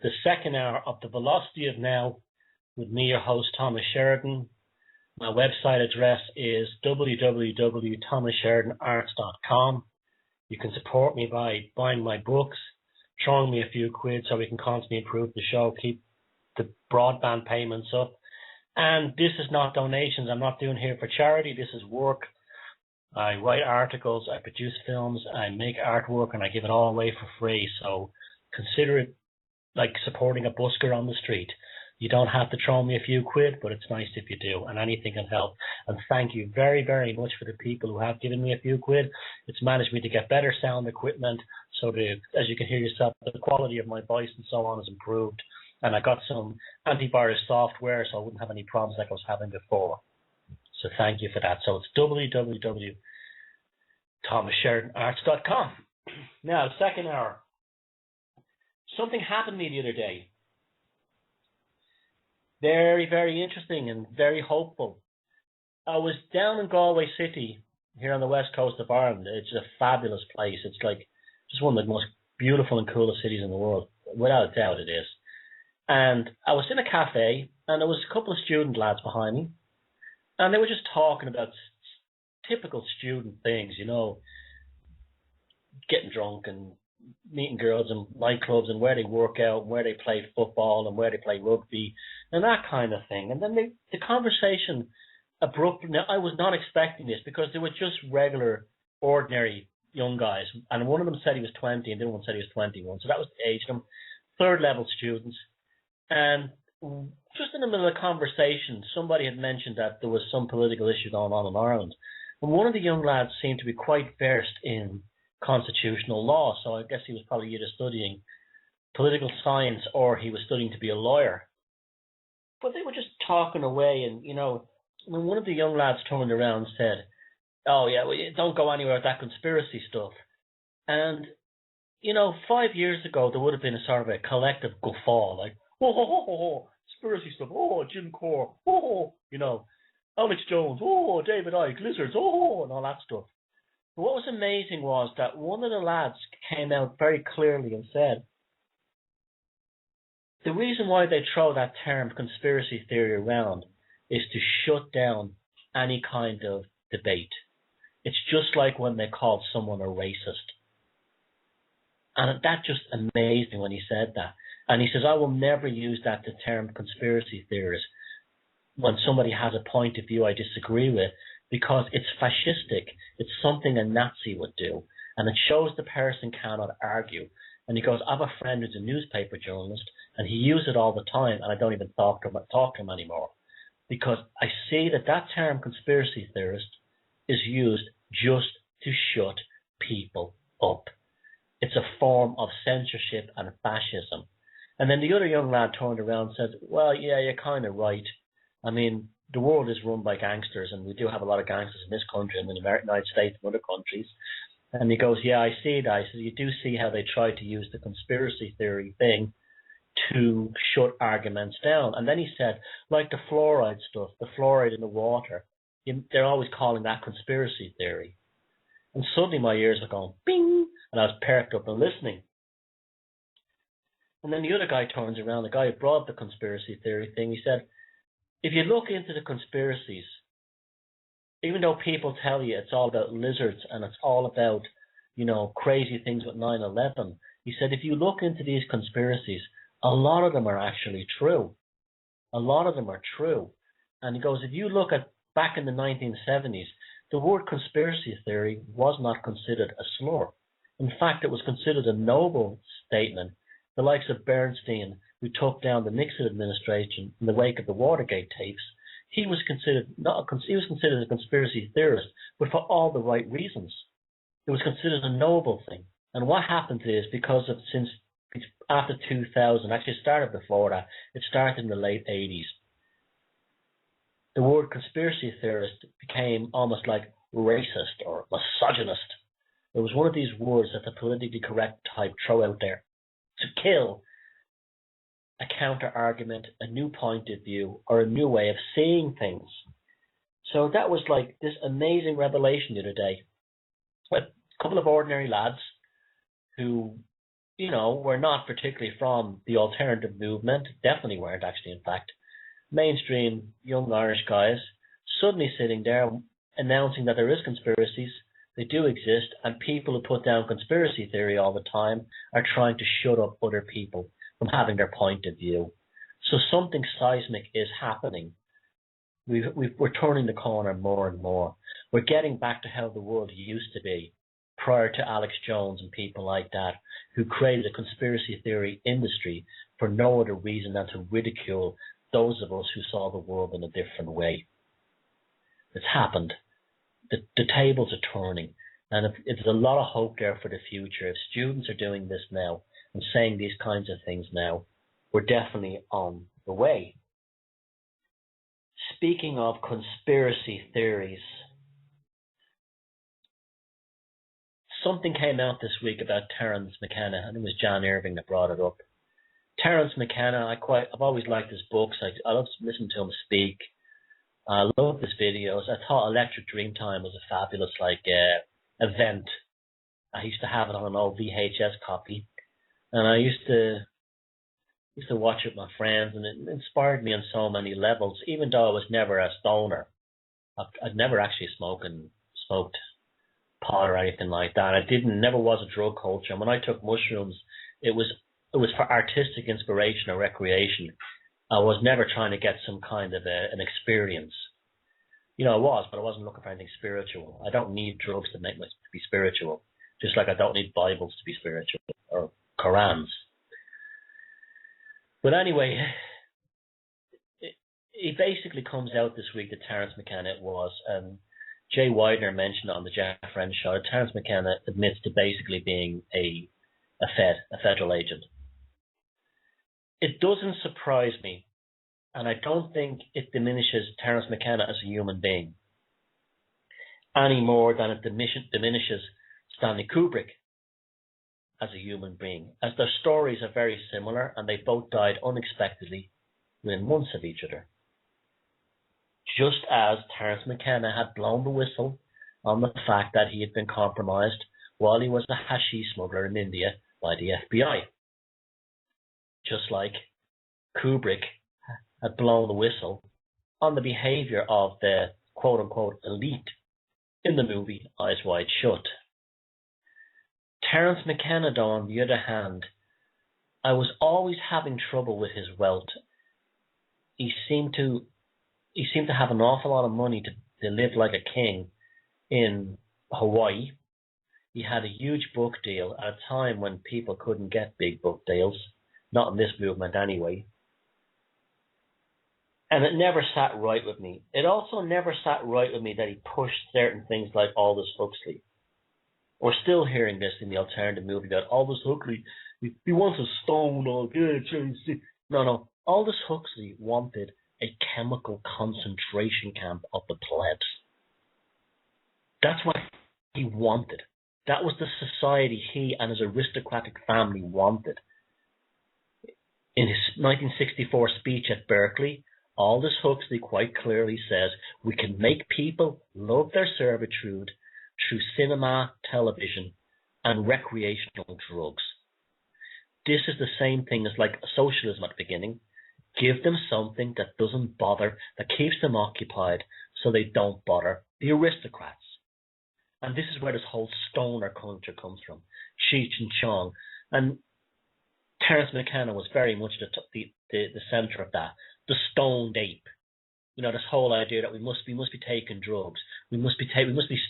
the second hour of The Velocity of Now with me, your host, Thomas Sheridan. My website address is www.thomassheridanarts.com. You can support me by buying my books, throwing me a few quid so we can constantly improve the show, keep the broadband payments up. And this is not donations. I'm not doing here for charity. This is work. I write articles, I produce films, I make artwork, and I give it all away for free. So consider it like supporting a busker on the street. You don't have to throw me a few quid, but it's nice if you do, and anything can help. And thank you very, very much for the people who have given me a few quid. It's managed me to get better sound equipment, so as you can hear yourself, the quality of my voice and so on has improved. And I got some antivirus software, so I wouldn't have any problems like I was having before. So thank you for that. So it's www.thomassheridanarts.com. Now, second hour. Something happened to me the other day. Very, very interesting and very hopeful. I was down in Galway City, here on the west coast of Ireland. It's a fabulous place. It's like just one of the most beautiful and coolest cities in the world. Without a doubt it is. And I was in a cafe, and there was a couple of student lads behind me, and they were just talking about typical student things, you know, getting drunk and meeting girls in nightclubs and where they work out and where they play football and where they play rugby and that kind of thing. And then the conversation abruptly, now I was not expecting this because they were just regular, ordinary young guys. And one of them said he was 20 and the other one said he was 21. So that was the age of them, third level students. And just in the middle of the conversation, somebody had mentioned that there was some political issue going on in Ireland. And one of the young lads seemed to be quite versed in constitutional law, so I guess he was probably either studying political science or he was studying to be a lawyer. But they were just talking away, and you know, when one of the young lads turned around and said, "Oh yeah, well, don't go anywhere with that conspiracy stuff," and you know, 5 years ago there would have been a sort of a collective guffaw, like, "Oh, ho, ho, ho, ho, conspiracy stuff! Oh, Jim Core! Oh, you know, Alex Jones! Oh, David Icke, lizards! Oh," and all that stuff. But what was amazing was that one of the lads came out very clearly and said, the reason why they throw that term conspiracy theory around is to shut down any kind of debate. It's just like when they called someone a racist. And that just amazed me when he said that. And he says, I will never use that term conspiracy theories when somebody has a point of view I disagree with, because it's fascistic. It's something a Nazi would do. And it shows the person cannot argue. And he goes, I have a friend who's a newspaper journalist, and he uses it all the time, and I don't even talk to him anymore. Because I see that term conspiracy theorist is used just to shut people up. It's a form of censorship and fascism. And then the other young lad turned around and said, well, yeah, you're kind of right. I mean, the world is run by gangsters, and we do have a lot of gangsters in this country and in the United States and other countries. And he goes, yeah, I see that. He says, you do see how they try to use the conspiracy theory thing to shut arguments down. And then he said, like the fluoride stuff, the fluoride in the water, they're always calling that conspiracy theory. And suddenly my ears were going, bing, and I was perked up and listening. And then the other guy turns around, the guy who brought the conspiracy theory thing, he said, if you look into the conspiracies, even though people tell you it's all about lizards and it's all about, you know, crazy things with 9/11, he said, if you look into these conspiracies, a lot of them are actually true. A lot of them are true. And he goes, if you look at back in the 1970s, the word conspiracy theory was not considered a slur. In fact, it was considered a noble statement. The likes of Bernstein, who took down the Nixon administration in the wake of the Watergate tapes, he was considered a conspiracy theorist, but for all the right reasons. It was considered a noble thing. And what happened is, because of since after 2000, actually it started before that, it started in the late 80s. The word conspiracy theorist became almost like racist or misogynist. It was one of these words that the politically correct type throw out there to kill a counter-argument, a new point of view, or a new way of seeing things. So that was like this amazing revelation the other day. A couple of ordinary lads who, you know, were not particularly from the alternative movement, definitely weren't actually, in fact, mainstream young Irish guys, suddenly sitting there announcing that there is conspiracies, they do exist, and people who put down conspiracy theory all the time are trying to shut up other people from having their point of view. So something seismic is happening. We're turning the corner more and more. We're getting back to how the world used to be prior to Alex Jones and people like that, who created a conspiracy theory industry for no other reason than to ridicule those of us who saw the world in a different way. It's happened. The tables are turning, and there's a lot of hope there for the future. If students are doing this now and saying these kinds of things now, we're definitely on the way. Speaking of conspiracy theories, something came out this week about Terence McKenna. I think it was John Irving that brought it up. Terence McKenna, I've always liked his books. I love listening to him speak. I love his videos. I thought Electric Dreamtime was a fabulous event. I used to have it on an old VHS copy, and I used to watch it with my friends, and it inspired me on so many levels. Even though I was never a stoner, I'd never actually smoked pot or anything like that. Never was a drug culture. And when I took mushrooms, it was for artistic inspiration or recreation. I was never trying to get some kind of an experience. I was, but I wasn't looking for anything spiritual. I don't need drugs to make me to be spiritual, just like I don't need Bibles to be spiritual or Qurans. But anyway, it basically comes out this week that Terence McKenna was, Jay Widener mentioned it on the Jeff Friend show, that Terence McKenna admits to basically being a federal agent. It doesn't surprise me, and I don't think it diminishes Terence McKenna as a human being any more than it diminishes Stanley Kubrick as a human being, as their stories are very similar and they both died unexpectedly within months of each other. Just as Terence McKenna had blown the whistle on the fact that he had been compromised while he was a hashish smuggler in India by the FBI. Just like Kubrick had blown the whistle on the behavior of the quote-unquote elite in the movie Eyes Wide Shut. Terence McKenna, though, on the other hand, I was always having trouble with his wealth. He seemed to have an awful lot of money to live like a king in Hawaii. He had a huge book deal at a time when people couldn't get big book deals, not in this movement anyway. And it never sat right with me. It also never sat right with me that he pushed certain things like Aldous Huxley. We're still hearing this in the alternative movie that Aldous Huxley, he wants a stone or No. Aldous Huxley wanted a chemical concentration camp of the plebs. That's what he wanted. That was the society he and his aristocratic family wanted. In his 1964 speech at Berkeley, Aldous Huxley quite clearly says, we can make people love their servitude through cinema, television, and recreational drugs. This is the same thing as like socialism at the beginning. Give them something that doesn't bother, that keeps them occupied, so they don't bother the aristocrats. And this is where this whole stoner culture comes from. Cheech and Chong. And Terence McKenna was very much the center of that. The stoned ape. This whole idea that we must be taking drugs. We must be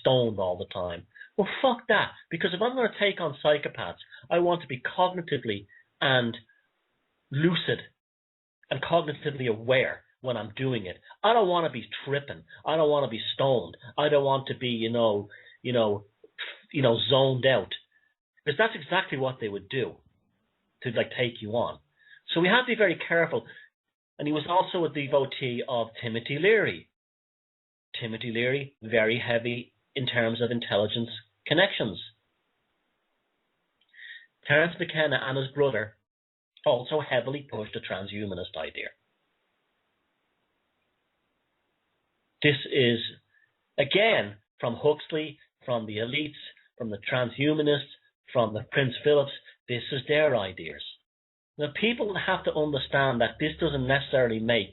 stoned all the time. Well, fuck that. Because if I'm going to take on psychopaths, I want to be cognitively and lucid and cognitively aware when I'm doing it. I don't want to be tripping. I don't want to be stoned. I don't want to be, zoned out. Because that's exactly what they would do to take you on. So we have to be very careful. And he was also a devotee of Timothy Leary. Timothy Leary, very heavy in terms of intelligence connections. Terence McKenna and his brother also heavily pushed the transhumanist idea. This is, again, from Huxley, from the elites, from the transhumanists, from the Prince Philips. This is their ideas. Now, people have to understand that this doesn't necessarily make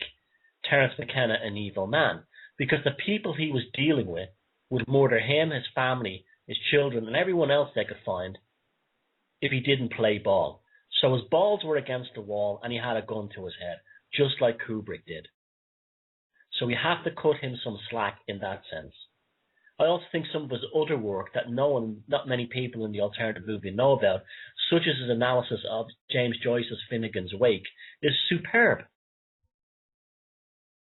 Terence McKenna an evil man, because the people he was dealing with would murder him, his family, his children, and everyone else they could find if he didn't play ball. So his balls were against the wall and he had a gun to his head, just like Kubrick did. So we have to cut him some slack in that sense. I also think some of his other work that not many people in the alternative movement know about, such as his analysis of James Joyce's Finnegan's Wake, is superb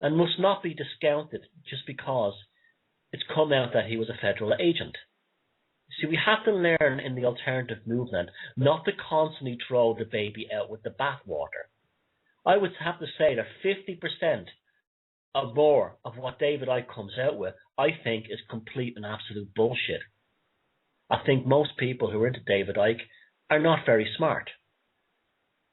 and must not be discounted just because it's come out that he was a federal agent. See, we have to learn in the alternative movement not to constantly throw the baby out with the bathwater. I would have to say that 50% or more of what David Icke comes out with, I think, is complete and absolute bullshit. I think most people who are into David Icke are not very smart.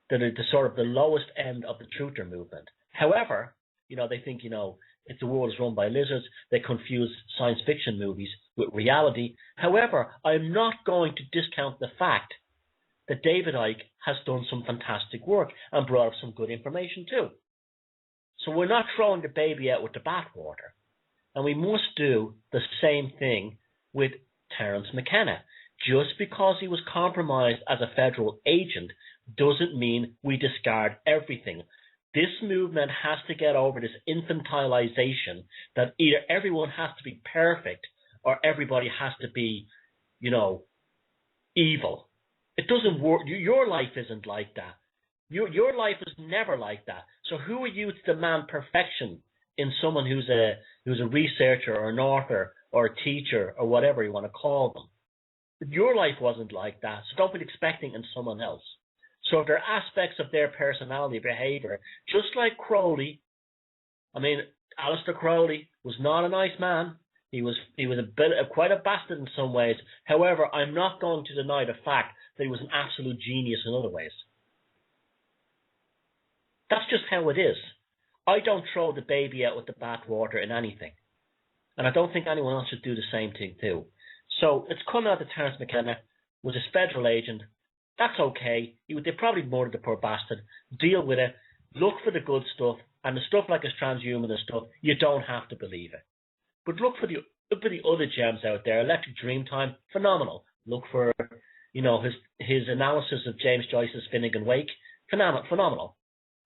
They're the sort of the lowest end of the truther movement. However, they think, if the world is run by lizards, they confuse science fiction movies with reality. However, I'm not going to discount the fact that David Icke has done some fantastic work and brought up some good information too. So we're not throwing the baby out with the bathwater. And we must do the same thing with Terence McKenna. Just because he was compromised as a federal agent doesn't mean we discard everything. This movement has to get over this infantilization that either everyone has to be perfect or everybody has to be, evil. It doesn't work. Your life isn't like that. Your life is never like that. So who are you to demand perfection in someone who's a researcher or an author or a teacher or whatever you want to call them? Your life wasn't like that, so don't be expecting in someone else. So if there are aspects of their personality, behavior, just like Crowley, Aleister Crowley was not a nice man. He was quite a bastard in some ways. However, I'm not going to deny the fact that he was an absolute genius in other ways. That's just how it is. I don't throw the baby out with the bathwater in anything. And I don't think anyone else should do the same thing too. So it's come out that Terence McKenna was a federal agent. That's okay. They probably murdered the poor bastard. Deal with it. Look for the good stuff. And the stuff like his transhumanist stuff, you don't have to believe it. But look for the other gems out there. Electric Dreamtime, phenomenal. Look for, his analysis of James Joyce's Finnegan Wake, phenomenal.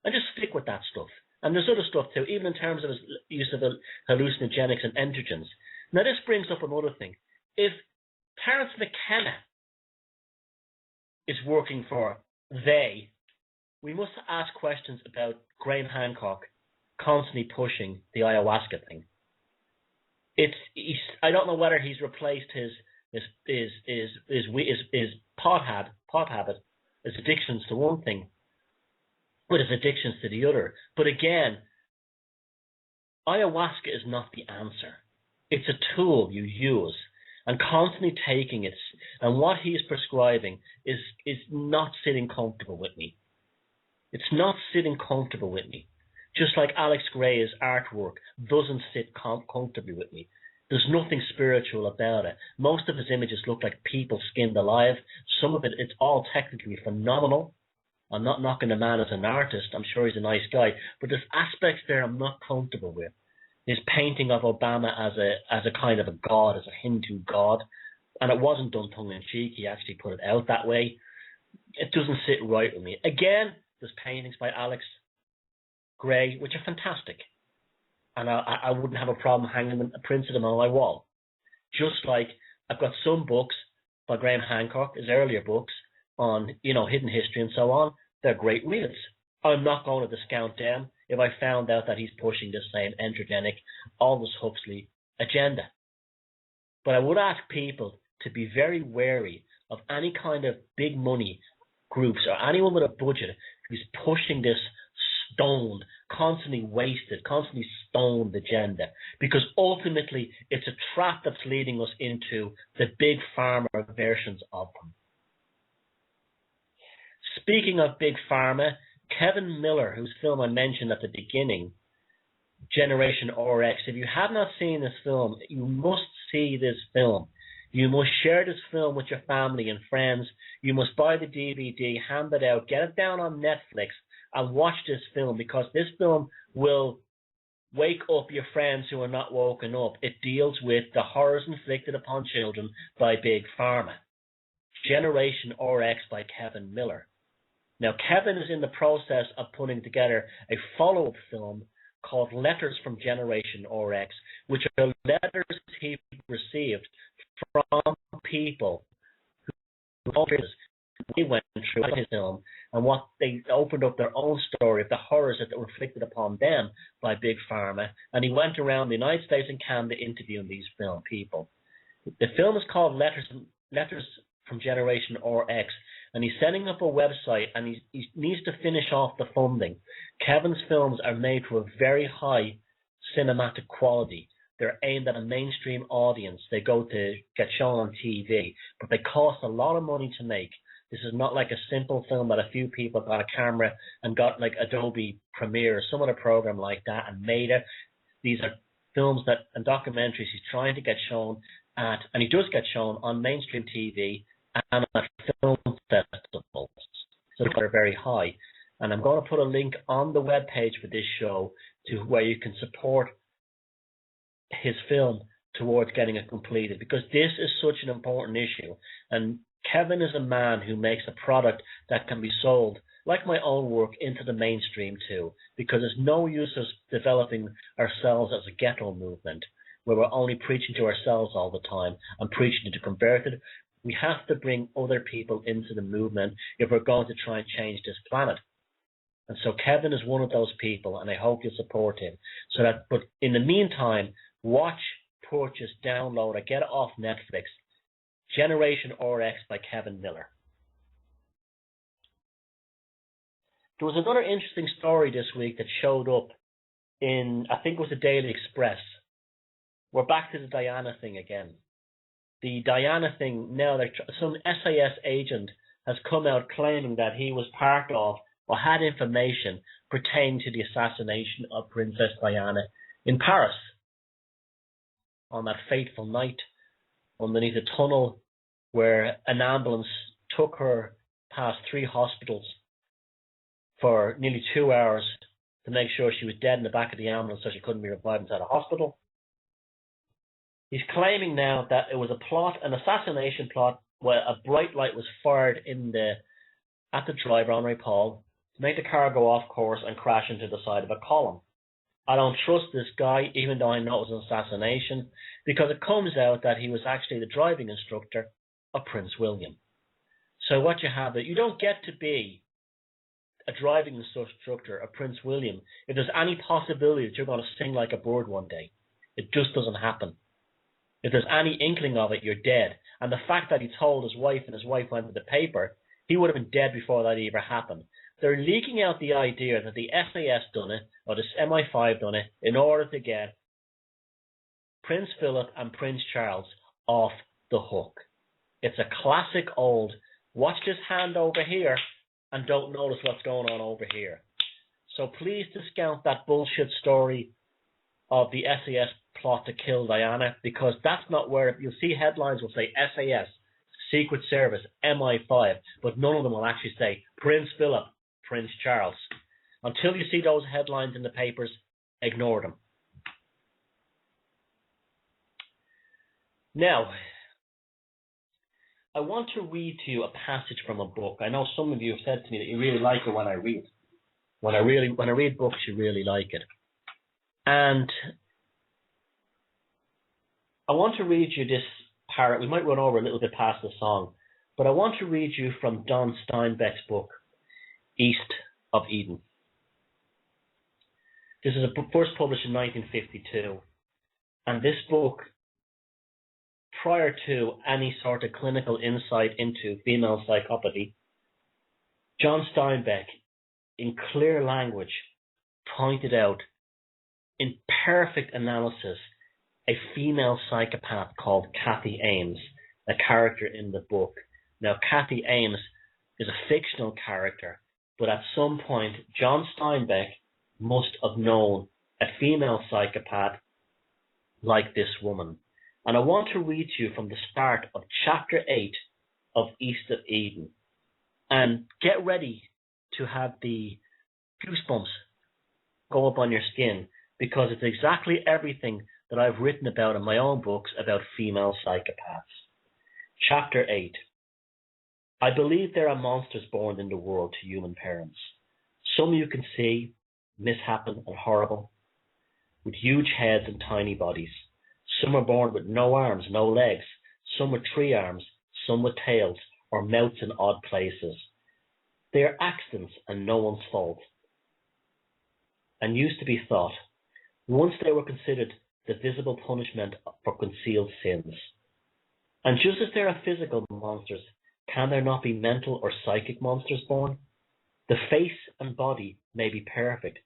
And just stick with that stuff. And there's other stuff too, even in terms of his use of hallucinogenics and entheogens. Now this brings up another thing. If Terence McKenna is working for they, we must ask questions about Graham Hancock constantly pushing the ayahuasca thing. I don't know whether he's replaced his pot habit, his addictions to one thing, with his addictions to the other. But again, ayahuasca is not the answer. It's a tool you use, and constantly taking it, and what he is prescribing is not sitting comfortable with me. It's not sitting comfortable with me. Just like Alex Gray's artwork doesn't sit comfortably with me. There's nothing spiritual about it. Most of his images look like people skinned alive. Some of it's all technically phenomenal. I'm not knocking the man as an artist. I'm sure he's a nice guy. But there's aspects there I'm not comfortable with. His painting of Obama as a kind of a god, as a Hindu god. And it wasn't done tongue-in-cheek. He actually put it out that way. It doesn't sit right with me. Again, there's paintings by Alex Gray, which are fantastic. And I wouldn't have a problem hanging them, printing them on my wall. Just like I've got some books by Graham Hancock, his earlier books, on, hidden history and so on. They're great reads. I'm not going to discount them if I found out that he's pushing the same entheogenic, Aldous Huxley agenda. But I would ask people to be very wary of any kind of big money groups or anyone with a budget who's pushing this stoned, constantly wasted, constantly stoned agenda, because ultimately it's a trap that's leading us into the big pharma versions of them. Speaking of big pharma, Kevin Miller, whose film I mentioned at the beginning, Generation RX, if you have not seen this film, you must see this film. You must share this film with your family and friends. You must buy the DVD, hand it out, get it down on Netflix, and watch this film, because this film will wake up your friends who are not woken up. It deals with the horrors inflicted upon children by Big Pharma. Generation RX by Kevin Miller. Now, Kevin is in the process of putting together a follow-up film called Letters from Generation RX, which are letters he received from people who they went through his film and what they opened up their own story of the horrors that were inflicted upon them by Big Pharma. And he went around the United States and Canada interviewing these film people. The film is called Letters from Generation RX, and he's setting up a website, and he needs to finish off the funding. Kevin's films are made to a very high cinematic quality. They're aimed at a mainstream audience. They go to get shown on TV, but they cost a lot of money to make. This is not like a simple film that a few people got a camera and got like Adobe Premiere or some other program like that and made it. These are films and documentaries he's trying to get shown at, and he does get shown on mainstream TV and at film festivals. So they're very high. And I'm going to put a link on the webpage for this show to where you can support his film towards getting it completed, because this is such an important issue. And Kevin is a man who makes a product that can be sold, like my own work, into the mainstream too, because there's no use of developing ourselves as a ghetto movement where we're only preaching to ourselves all the time and preaching to converted. We have to bring other people into the movement if we're going to try and change this planet. And so Kevin is one of those people, and I hope you'll support him. But in the meantime, watch, purchase, download, or get it off Netflix, Generation RX by Kevin Miller. There was another interesting story this week that showed up in, I think it was the Daily Express. We're back to the Diana thing again. The Diana thing, now some SAS agent has come out claiming that he was part of or had information pertaining to the assassination of Princess Diana in Paris on that fateful night underneath a tunnel where an ambulance took her past 3 hospitals for nearly 2 hours to make sure she was dead in the back of the ambulance so she couldn't be revived inside a hospital. He's claiming now that it was a plot, an assassination plot, where a bright light was fired at the driver, Henri Paul, to make the car go off course and crash into the side of a column. I don't trust this guy, even though I know it was an assassination, because it comes out that he was actually the driving instructor of Prince William. So what you have is, you don't get to be a driving instructor of Prince William if there's any possibility that you're going to sing like a bird one day. It just doesn't happen. If there's any inkling of it, you're dead. And the fact that he told his wife and his wife went to the paper, he would have been dead before that ever happened. They're leaking out the idea that the SAS done it, or the MI5 done it, in order to get Prince Philip and Prince Charles off the hook. It's a classic old, watch this hand over here and don't notice what's going on over here. So please discount that bullshit story of the SAS plot to kill Diana, because that's not where, you'll see headlines will say SAS, Secret Service, MI5, but none of them will actually say Prince Philip, Prince Charles. Until you see those headlines in the papers, ignore them. Now, I want to read to you a passage from a book. I know some of you have said to me that you really like it when I read. When I read books, you really like it. And I want to read you this part. We might run over a little bit past the song, but I want to read you from Don Steinbeck's book, East of Eden. This is first published in 1952, and this book, prior to any sort of clinical insight into female psychopathy, John Steinbeck, in clear language, pointed out, in perfect analysis, a female psychopath called Kathy Ames, a character in the book. Now, Kathy Ames is a fictional character, but at some point, John Steinbeck must have known a female psychopath like this woman. And I want to read to you from the start of chapter 8 of East of Eden. And get ready to have the goosebumps go up on your skin, because it's exactly everything that I've written about in my own books about female psychopaths. Chapter 8. I believe there are monsters born in the world to human parents. Some you can see, misshapen and horrible, with huge heads and tiny bodies. Some are born with no arms, no legs, some with 3 arms, some with tails, or mouths in odd places. They are accidents and no one's fault, and used to be thought. Once they were considered the visible punishment for concealed sins. And just as there are physical monsters, can there not be mental or psychic monsters born? The face and body may be perfect,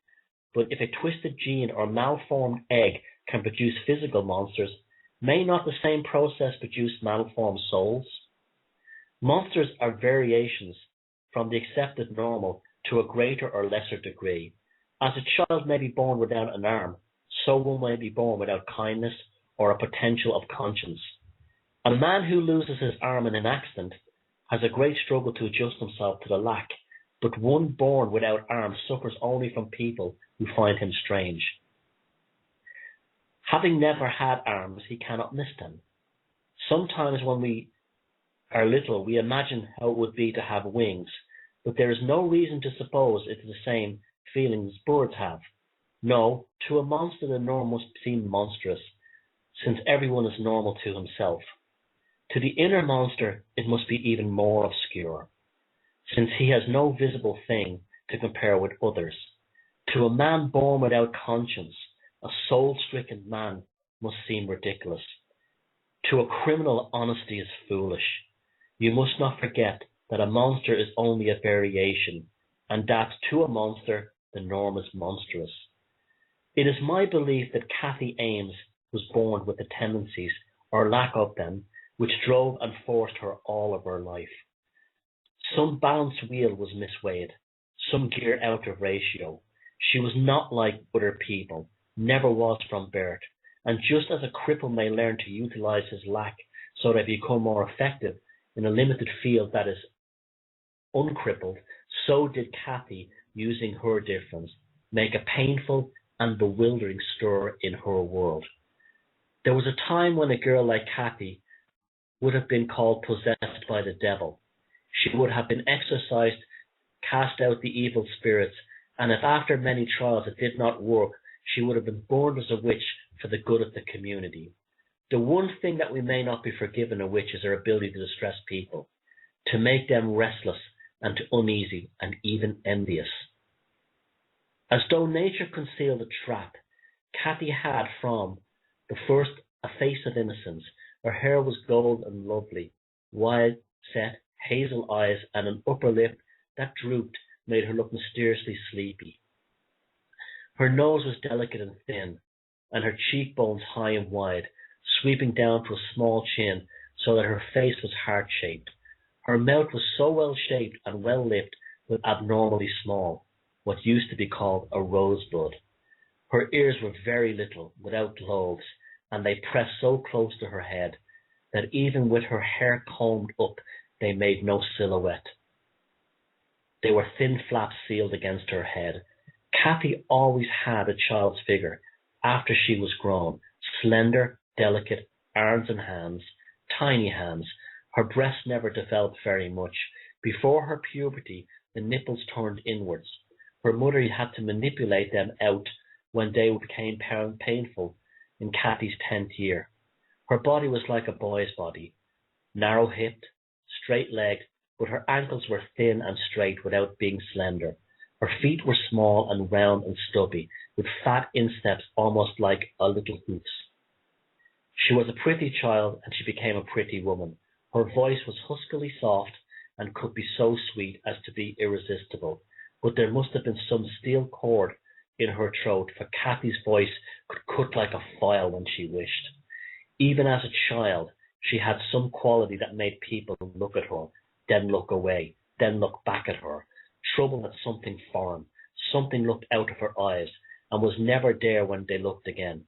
but if a twisted gene or malformed egg can produce physical monsters, may not the same process produce malformed souls? Monsters are variations from the accepted normal to a greater or lesser degree. As a child may be born without an arm, so one may be born without kindness or a potential of conscience. A man who loses his arm in an accident has a great struggle to adjust himself to the lack, but one born without arms suffers only from people who find him strange. Having never had arms, he cannot miss them. Sometimes when we are little, we imagine how it would be to have wings, but there is no reason to suppose it's the same feelings birds have. No, to a monster the norm must seem monstrous, since everyone is normal to himself. To the inner monster it must be even more obscure, since he has no visible thing to compare with others. To a man born without conscience, a soul-stricken man must seem ridiculous. To a criminal, honesty is foolish. You must not forget that a monster is only a variation, and that to a monster the norm is monstrous. It is my belief that Kathy Ames was born with the tendencies, or lack of them, which drove and forced her all of her life. Some balance wheel was misweighed, some gear out of ratio. She was not like other people, never was from birth, and just as a cripple may learn to utilize his lack so that he become more effective in a limited field that is uncrippled, so did Kathy, using her difference, make a painful and bewildering stir in her world. There was a time when a girl like Kathy would have been called possessed by the devil. She would have been exorcised, cast out the evil spirits, and if after many trials it did not work, she would have been burned as a witch for the good of the community. The one thing that we may not be forgiven a witch is her ability to distress people, to make them restless and uneasy and even envious. As though nature concealed a trap, Kathy had from the first a face of innocence. Her hair was gold and lovely, wide set hazel eyes and an upper lip that drooped made her look mysteriously sleepy. Her nose was delicate and thin, and her cheekbones high and wide, sweeping down to a small chin so that her face was heart-shaped. Her mouth was so well-shaped and well-lipped but abnormally small, what used to be called a rosebud. Her ears were very little, without lobes, and they pressed so close to her head that even with her hair combed up, they made no silhouette. They were thin flaps sealed against her head. Kathy always had a child's figure after she was grown, slender, delicate, arms and hands, tiny hands. Her breasts never developed very much. Before her puberty, the nipples turned inwards. Her mother had to manipulate them out when they became painful in Kathy's 10th year. Her body was like a boy's body, narrow-hipped, straight-legged, but her ankles were thin and straight without being slender. Her feet were small and round and stubby, with fat insteps almost like a little hoofs. She was a pretty child, and she became a pretty woman. Her voice was huskily soft and could be so sweet as to be irresistible, but there must have been some steel cord in her throat, for Kathy's voice could cut like a file when she wished. Even as a child, she had some quality that made people look at her, then look away, then look back at her, troubled at something foreign. Something looked out of her eyes and was never there when they looked again.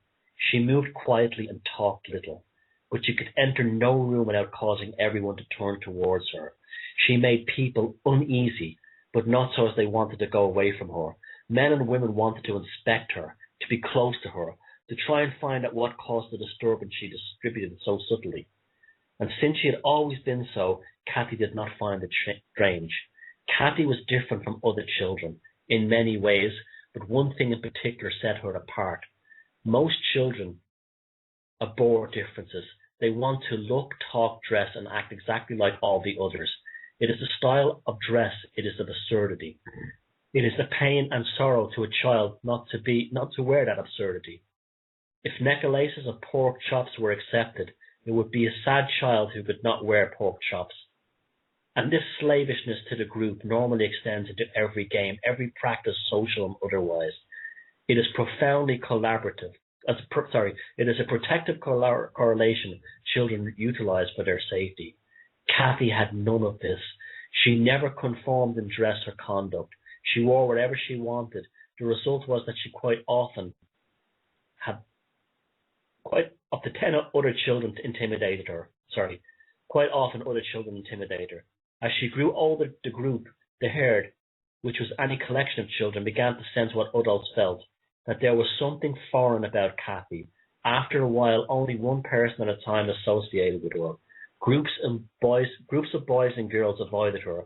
She moved quietly and talked little, but you could enter no room without causing everyone to turn towards her. She made people uneasy, but not so as they wanted to go away from her. Men and women wanted to inspect her, to be close to her, to try and find out what caused the disturbance she distributed so subtly. And since she had always been so, Kathy did not find it strange. Kathy was different from other children in many ways, but one thing in particular set her apart. Most children abhor differences. They want to look, talk, dress, and act exactly like all the others. It is the style of dress. It is of absurdity. It is the pain and sorrow to a child not to wear that absurdity. If necklaces of pork chops were accepted, it would be a sad child who could not wear pork chops. And this slavishness to the group normally extends into every game, every practice, social and otherwise. It is profoundly collaborative. It is a protective correlation children utilize for their safety. Kathy had none of this. She never conformed in dress or conduct. She wore whatever she wanted. The result was that she quite often had up to 10 other children intimidated her. Quite often other children intimidated her. As she grew older, the group, the herd, which was any collection of children, began to sense what adults felt, that there was something foreign about Kathy. After a while, only one person at a time associated with her. Groups of boys and girls avoided her,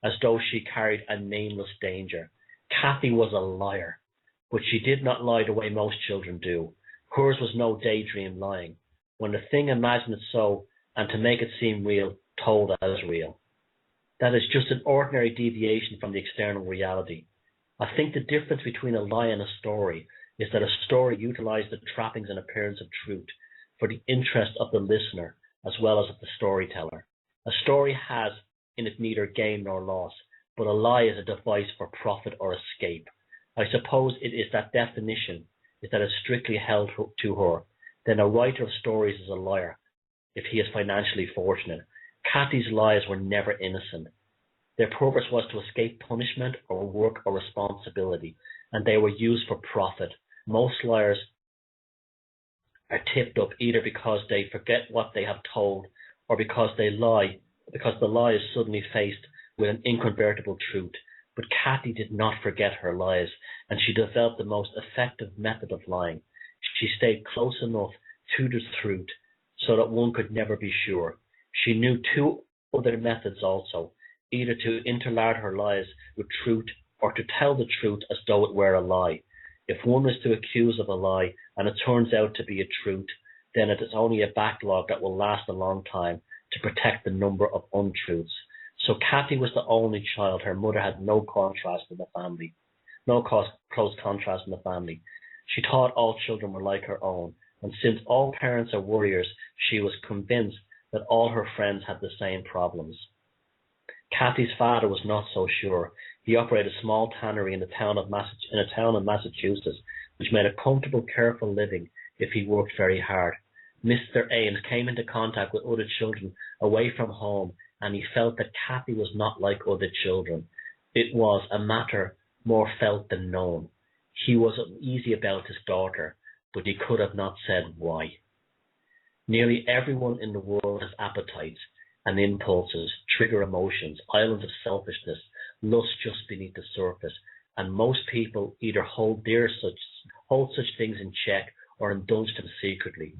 as though she carried a nameless danger. Kathy was a liar, but she did not lie the way most children do. Hers was no daydream lying. When the thing imagined it so, and to make it seem real, told as real. That is just an ordinary deviation from the external reality. I think the difference between a lie and a story is that a story utilizes the trappings and appearance of truth for the interest of the listener as well as of the storyteller. A story has in it neither gain nor loss, but a lie is a device for profit or escape. I suppose it is that definition is that is strictly held to her. Then a writer of stories is a liar if he is financially fortunate. Kathy's lies were never innocent. Their purpose was to escape punishment or work or responsibility, and they were used for profit. Most liars are tipped up either because they forget what they have told or because the lie is suddenly faced with an incontrovertible truth. But Kathy did not forget her lies, and she developed the most effective method of lying. She stayed close enough to the truth so that one could never be sure. She knew two other methods also, either to interlard her lies with truth or to tell the truth as though it were a lie. If one is to accuse of a lie and it turns out to be a truth, then it is only a backlog that will last a long time to protect the number of untruths. So Kathy was the only child. Her mother had no close contrast in the family. She thought all children were like her own, and since all parents are worriers, she was convinced that all her friends had the same problems. Kathy's father was not so sure. He operated a small tannery in a town in Massachusetts, which made a comfortable, careful living if he worked very hard. Mr. Ames came into contact with other children away from home, and he felt that Kathy was not like other children. It was a matter more felt than known. He was uneasy about his daughter, but he could have not said why. Nearly everyone in the world has appetites and impulses, trigger emotions, islands of selfishness, lust just beneath the surface, and most people either hold such things in check or indulge them secretly.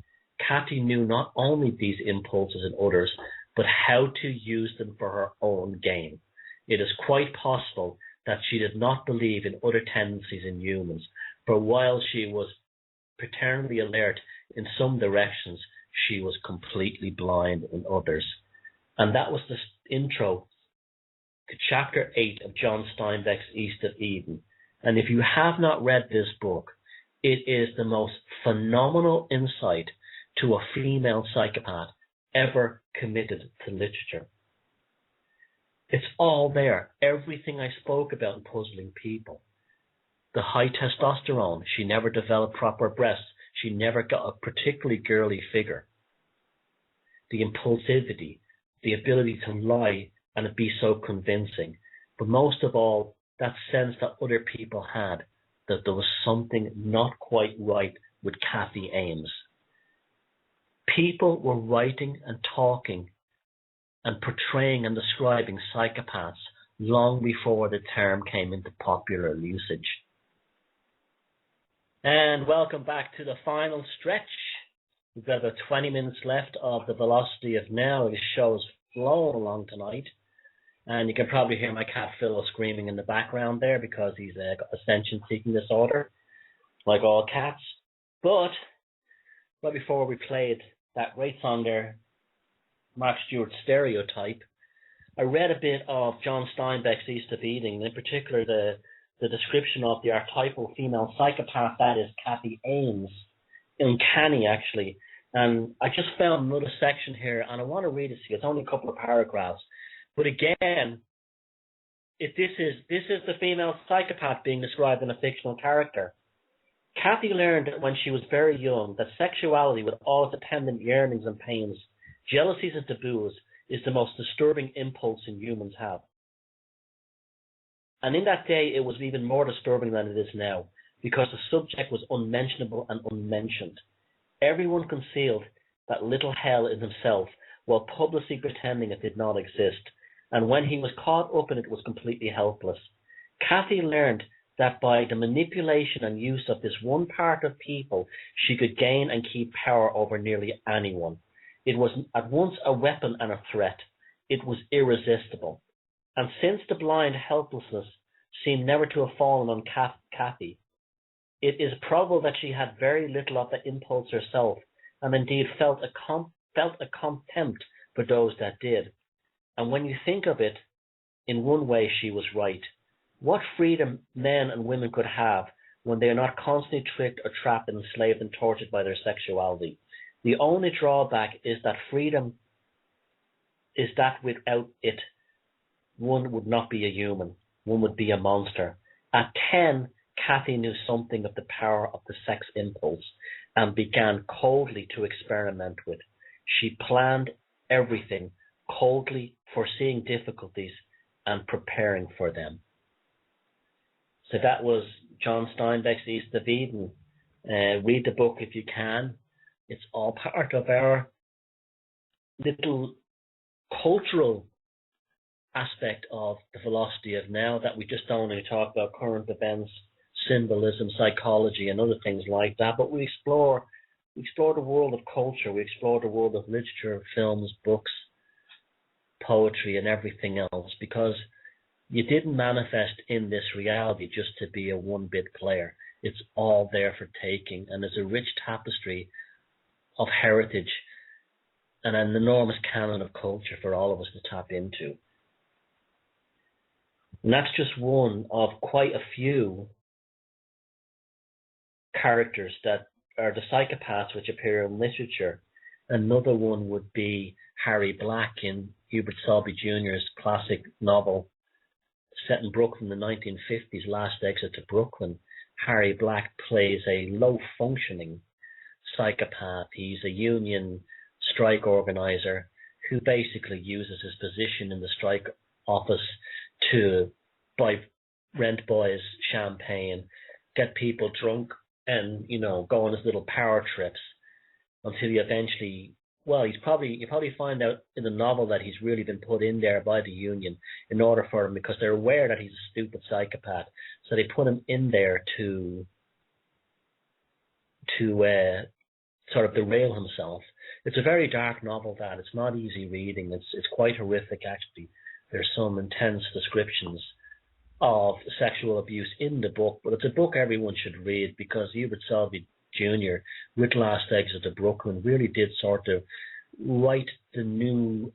Kathy knew not only these impulses in others, but how to use them for her own gain. It is quite possible that she did not believe in other tendencies in humans, for while she was paternally alert in some directions, she was completely blind in others. And that was the intro to Chapter 8 of John Steinbeck's East of Eden. And if you have not read this book, it is the most phenomenal insight to a female psychopath ever committed to literature. It's all there. Everything I spoke about in Puzzling People. The high testosterone. She never developed proper breasts. She never got a particularly girly figure. The impulsivity, the ability to lie and it be so convincing. But most of all, that sense that other people had, that there was something not quite right with Kathy Ames. People were writing and talking and portraying and describing psychopaths long before the term came into popular usage. And welcome back to the final stretch. We've got about 20 minutes left of the Velocity of Now. This show is flowing along tonight. And you can probably hear my cat Phil screaming in the background there because he's got attention-seeking disorder, like all cats. But right before we played that great song there, Mark Stewart's Stereotype, I read a bit of John Steinbeck's East of Eden, and in particular the description of the archetypal female psychopath that is Kathy Ames. Uncanny, actually. And I just found another section here, and I want to read it to you. It's only a couple of paragraphs. But again, if this is the female psychopath being described in a fictional character. Kathy learned when she was very young that sexuality, with all its attendant yearnings and pains, jealousies and taboos, is the most disturbing impulse humans have. And in that day, it was even more disturbing than it is now, because the subject was unmentionable and unmentioned. Everyone concealed that little hell in himself, while publicly pretending it did not exist. And when he was caught up in it, was completely helpless. Kathy learned that by the manipulation and use of this one part of people, she could gain and keep power over nearly anyone. It was at once a weapon and a threat. It was irresistible. And since the blind helplessness seemed never to have fallen on Kathy, it is probable that she had very little of the impulse herself, and indeed felt a contempt for those that did. And when you think of it, in one way she was right. What freedom men and women could have when they are not constantly tricked or trapped and enslaved and tortured by their sexuality. The only drawback is that freedom is that without it, one would not be a human. One would be a monster. At 10, Kathy knew something of the power of the sex impulse and began coldly to experiment with. She planned everything coldly, foreseeing difficulties and preparing for them. So that was John Steinbeck's East of Eden. Read the book if you can. It's all part of our little cultural aspect of the philosophy of now, that we just don't only talk about current events, symbolism, psychology, and other things like that, but we explore the world of culture, we explore the world of literature, films, books, poetry, and everything else, because you didn't manifest in this reality just to be a one-bit player. It's all there for taking, and there's a rich tapestry of heritage and an enormous canon of culture for all of us to tap into. And that's just one of quite a few characters that are the psychopaths which appear in literature. Another one would be Harry Black in Hubert Selby Jr.'s classic novel set in Brooklyn in the 1950s, Last Exit to Brooklyn. Harry Black plays a low-functioning psychopath. He's a union strike organizer who basically uses his position in the strike office to buy rent boys champagne, get people drunk, and go on his little power trips until he eventually, you probably find out in the novel that he's really been put in there by the union in order for him, because they're aware that he's a stupid psychopath, so they put him in there to sort of derail himself. It's a very dark novel, that. It's not easy reading. It's quite horrific, actually. There's some intense descriptions of sexual abuse in the book, but it's a book everyone should read, because Hubert Selby Jr. with Last Exit to Brooklyn really did sort of write the new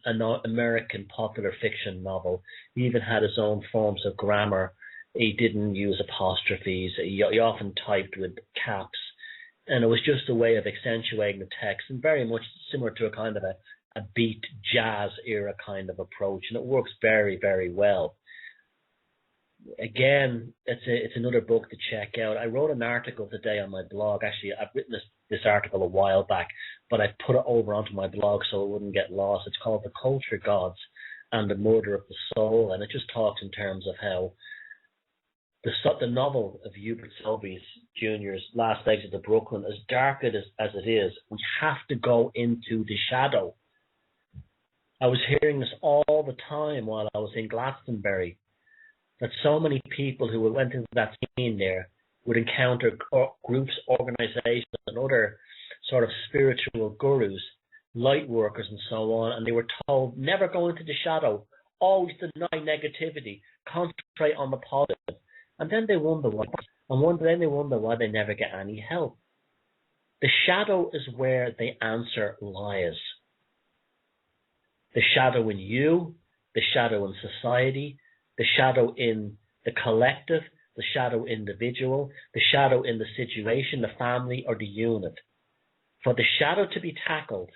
American popular fiction novel. He even had his own forms of grammar. He didn't use apostrophes. He often typed with caps. And it was just a way of accentuating the text, and very much similar to a kind of a beat jazz era kind of approach. And it works very, very well. Again, it's another book to check out. I wrote an article today on my blog. Actually, I've written this article a while back, but I put it over onto my blog so it wouldn't get lost. It's called The Culture Gods and the Murder of the Soul, and it just talks in terms of how the novel of Hubert Selby Jr.'s Last Exit to Brooklyn, as dark as it is, we have to go into the shadow. I was hearing this all the time while I was in Glastonbury, that so many people who went into that scene there would encounter groups, organizations, and other sort of spiritual gurus, light workers, and so on, and they were told, never go into the shadow, always deny negativity, concentrate on the positive. And then they wonder why they never get any help. The shadow is where the answer lies. The shadow in you, the shadow in society, the shadow in the collective, the shadow individual, the shadow in the situation, the family, or the unit. For the shadow to be tackled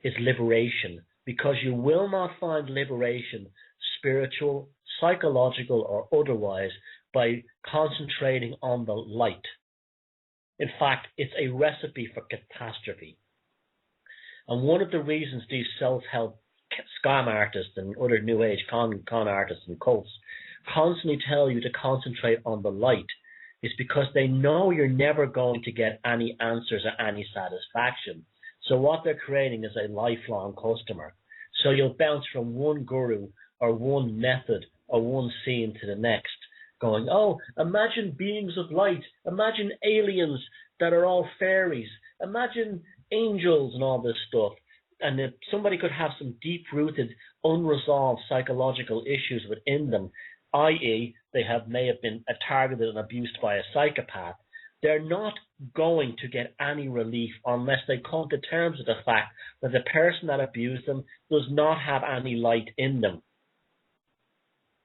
is liberation, because you will not find liberation, spiritual, psychological, or otherwise, by concentrating on the light. In fact, it's a recipe for catastrophe. And one of the reasons these self-help scam artists and other new age con artists and cults constantly tell you to concentrate on the light is because they know you're never going to get any answers or any satisfaction. So what they're creating is a lifelong customer. So you'll bounce from one guru or one method or one scene to the next, going, oh, imagine beings of light, imagine aliens that are all fairies, imagine angels and all this stuff. And if somebody could have some deep-rooted, unresolved psychological issues within them, i.e., they may have been targeted and abused by a psychopath, they're not going to get any relief unless they come to terms with the fact that the person that abused them does not have any light in them.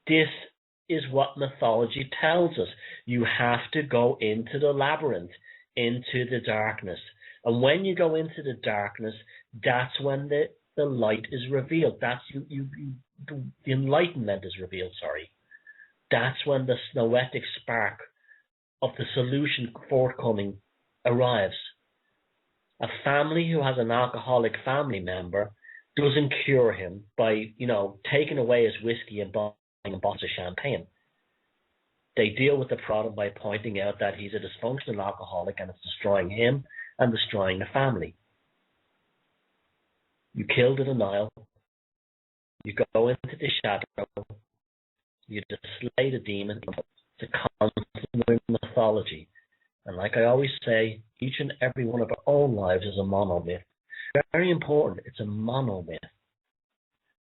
This is what mythology tells us. You have to go into the labyrinth, into the darkness. And when you go into the darkness, that's when the light is revealed. That's the enlightenment is revealed, sorry. That's when the noetic spark of the solution forthcoming arrives. A family who has an alcoholic family member doesn't cure him by, taking away his whiskey and buying a bottle of champagne. They deal with the problem by pointing out that he's a dysfunctional alcoholic and it's destroying him and destroying the family. You kill the denial. You go into the shadow. You slay the demon. It's a constant mythology. And like I always say, each and every one of our own lives is a monomyth. Very important, it's a monomyth.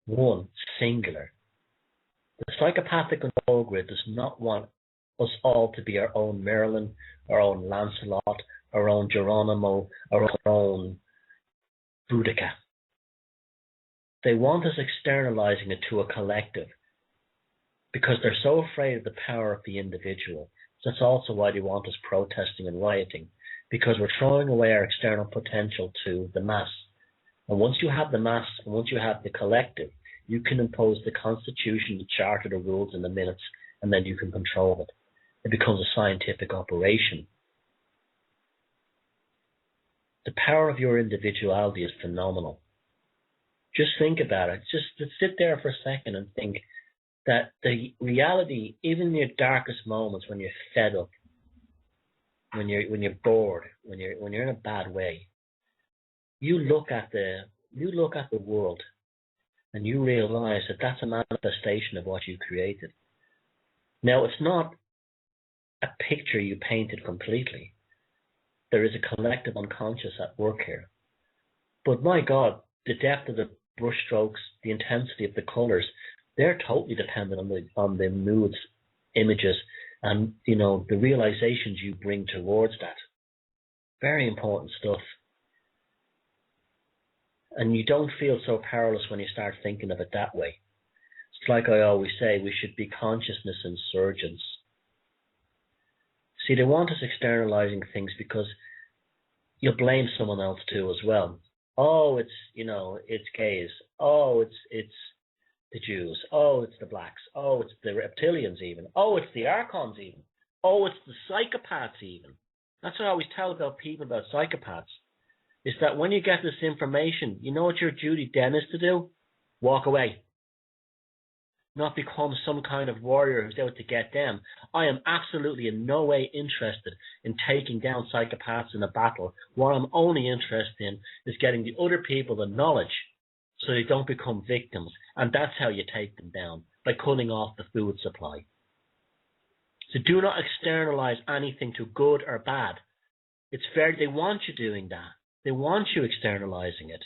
One, singular. The psychopathic control grid does not want us all to be our own Merlin, our own Lancelot, our own Geronimo, our own Boudica. They want us externalizing it to a collective because they're so afraid of the power of the individual. That's also why they want us protesting and rioting, because we're throwing away our external potential to the mass. And once you have the mass, and once you have the collective, you can impose the constitution, the charter, the rules, and the minutes, and then you can control it. It becomes a scientific operation. The power of your individuality is phenomenal. Just think about it. Just sit there for a second and think that the reality, even in your darkest moments, when you're fed up, when you're bored, when you're in a bad way, you look at the world and you realize that that's a manifestation of what you created. Now, it's not a picture you painted completely. There is a collective unconscious at work here. But my God, the depth of the brush strokes, the intensity of the colors, they're totally dependent on the moods, images, and the realizations you bring towards that. Very important stuff. And you don't feel so powerless when you start thinking of it that way. It's like I always say, we should be consciousness insurgents. See, they want us externalizing things because you'll blame someone else too as well. Oh, it's gays. Oh, it's the Jews. Oh, it's the blacks. Oh, it's the reptilians even. Oh, it's the archons even. Oh, it's the psychopaths even. That's what I always tell about people about psychopaths, is that when you get this information, you know what your duty then is to do? Walk away. Not become some kind of warrior who's out to get them. I am absolutely in no way interested in taking down psychopaths in a battle. What I'm only interested in is getting the other people the knowledge so they don't become victims. And that's how you take them down, by cutting off the food supply. So do not externalize anything to good or bad. It's fair. They want you doing that. They want you externalizing it.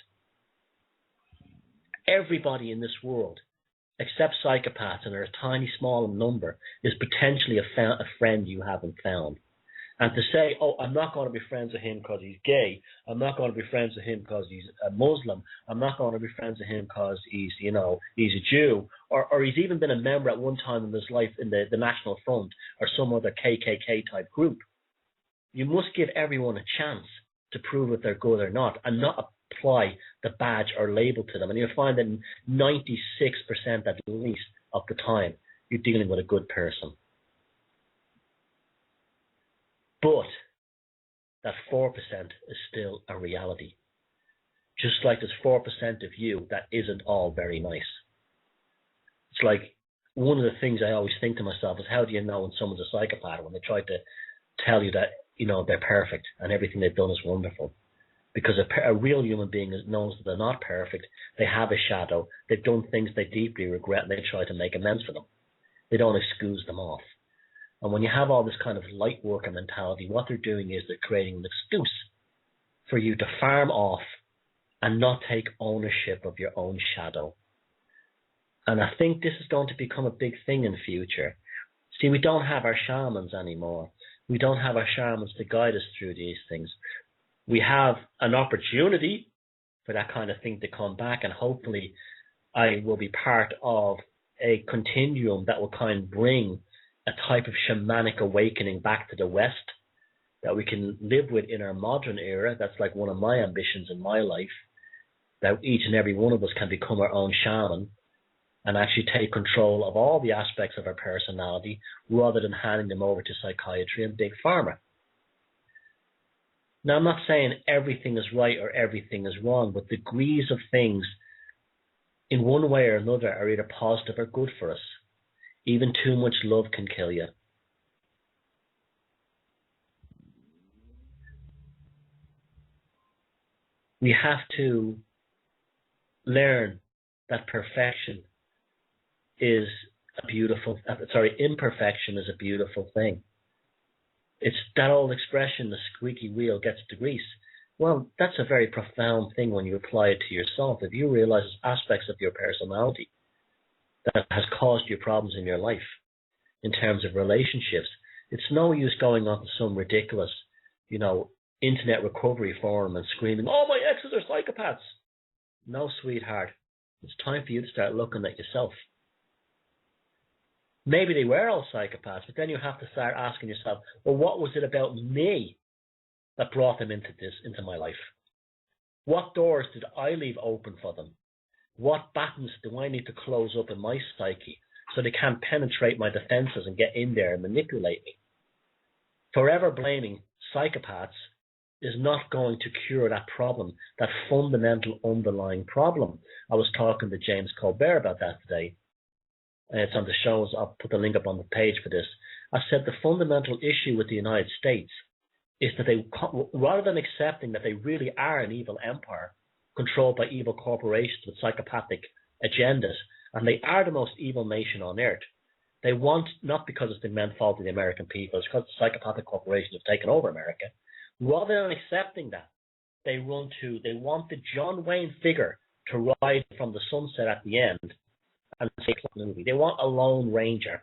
Everybody in this world, except psychopaths, and they're a tiny small number, is potentially a friend you haven't found. And to say, oh, I'm not going to be friends with him because he's gay. I'm not going to be friends with him because he's a Muslim. I'm not going to be friends with him because he's, you know, he's a Jew. Or he's even been a member at one time in his life in the National Front or some other KKK type group. You must give everyone a chance to prove if they're good or not and not apply the badge or label to them. And you'll find that 96% at least of the time, you're dealing with a good person. But that 4% is still a reality. Just like there's 4% of you that isn't all very nice. It's like one of the things I always think to myself is, how do you know when someone's a psychopath when they try to tell you that, you know, they're perfect and everything they've done is wonderful? Because a real human being knows that they're not perfect. They have a shadow. They've done things they deeply regret and they try to make amends for them. They don't excuse them off. And when you have all this kind of light worker mentality, what they're doing is they're creating an excuse for you to farm off and not take ownership of your own shadow. And I think this is going to become a big thing in the future. See, we don't have our shamans anymore. We don't have our shamans to guide us through these things. We have an opportunity for that kind of thing to come back, and hopefully I will be part of a continuum that will kind of bring a type of shamanic awakening back to the West that we can live with in our modern era. That's like one of my ambitions in my life, that each and every one of us can become our own shaman and actually take control of all the aspects of our personality rather than handing them over to psychiatry and big pharma. Now, I'm not saying everything is right or everything is wrong, but degrees of things in one way or another are either positive or good for us. Even too much love can kill you. We have to learn that imperfection is a beautiful thing. It's that old expression, the squeaky wheel gets the grease. Well, that's a very profound thing when you apply it to yourself. If you realize aspects of your personality that has caused you problems in your life in terms of relationships, it's no use going on to some ridiculous, you know, internet recovery forum and screaming, oh, my exes are psychopaths. No, sweetheart. It's time for you to start looking at yourself. Maybe they were all psychopaths, but then you have to start asking yourself, well, what was it about me that brought them into my life? What doors did I leave open for them? What buttons do I need to close up in my psyche so they can't penetrate my defenses and get in there and manipulate me? Forever blaming psychopaths is not going to cure that problem, that fundamental underlying problem. I was talking to James Colbert about that today. It's on the shows. I'll put the link up on the page for this. I said the fundamental issue with the United States is that they, rather than accepting that they really are an evil empire controlled by evil corporations with psychopathic agendas, and they are the most evil nation on earth, they want, not because it's the men's fault of the American people, it's because the psychopathic corporations have taken over America. Rather than accepting that, they want the John Wayne figure to ride from the sunset at the end and take the movie. They want a Lone Ranger.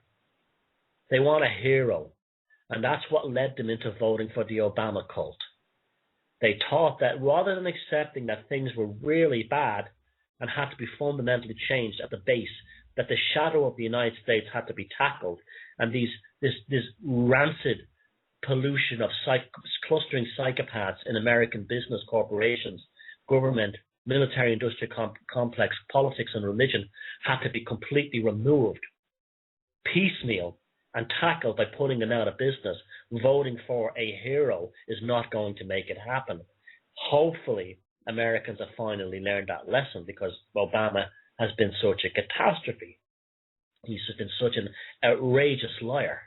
They want a hero. And that's what led them into voting for the Obama cult. They thought that rather than accepting that things were really bad and had to be fundamentally changed at the base, that the shadow of the United States had to be tackled, and this rancid pollution of clustering psychopaths in American business corporations, government, military-industrial complex, politics and religion had to be completely removed, piecemeal, and tackled by putting them out of business. Voting for a hero is not going to make it happen. Hopefully, Americans have finally learned that lesson, because Obama has been such a catastrophe. He's been such an outrageous liar.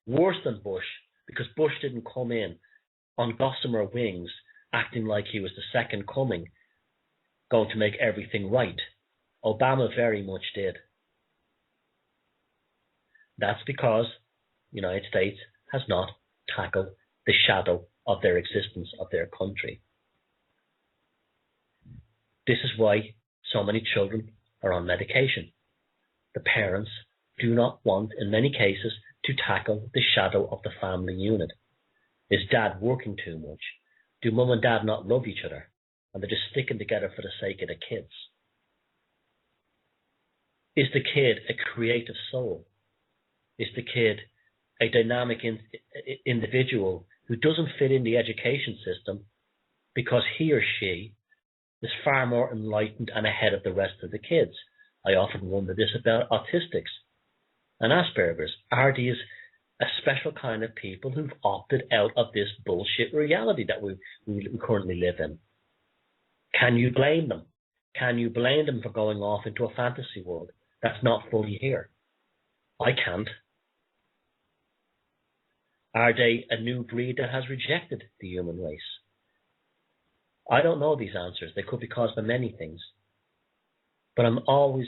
Worse than Bush, because Bush didn't come in on gossamer wings acting like he was the second coming, going to make everything right. Obama very much did. That's because the United States has not tackled the shadow of their existence, of their country. This is why so many children are on medication. The parents do not want, in many cases, to tackle the shadow of the family unit. Is dad working too much? Do mum and dad not love each other? And they're just sticking together for the sake of the kids? Is the kid a creative soul? Is the kid a dynamic individual who doesn't fit in the education system because he or she is far more enlightened and ahead of the rest of the kids? I often wonder this about autistics and Asperger's. Are these a special kind of people who've opted out of this bullshit reality that we currently live in? Can you blame them? Can you blame them for going off into a fantasy world that's not fully here? I can't. Are they a new breed that has rejected the human race? I don't know these answers. They could be caused by many things. But I'm always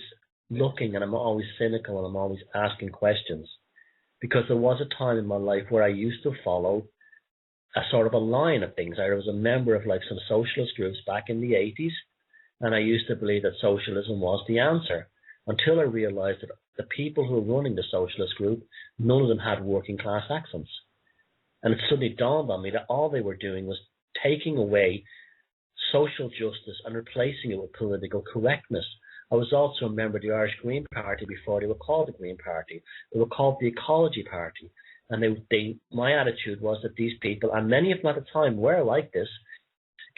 looking, and I'm always cynical, and I'm always asking questions, because there was a time in my life where I used to follow a sort of a line of things. I was a member of like some socialist groups back in the 80s, and I used to believe that socialism was the answer, until I realized that the people who were running the socialist group, none of them had working class accents. And it suddenly dawned on me that all they were doing was taking away social justice and replacing it with political correctness. I was also a member of the Irish Green Party before they were called the Green Party. They were called the Ecology Party. And my attitude was that these people, and many of them at the time were like this,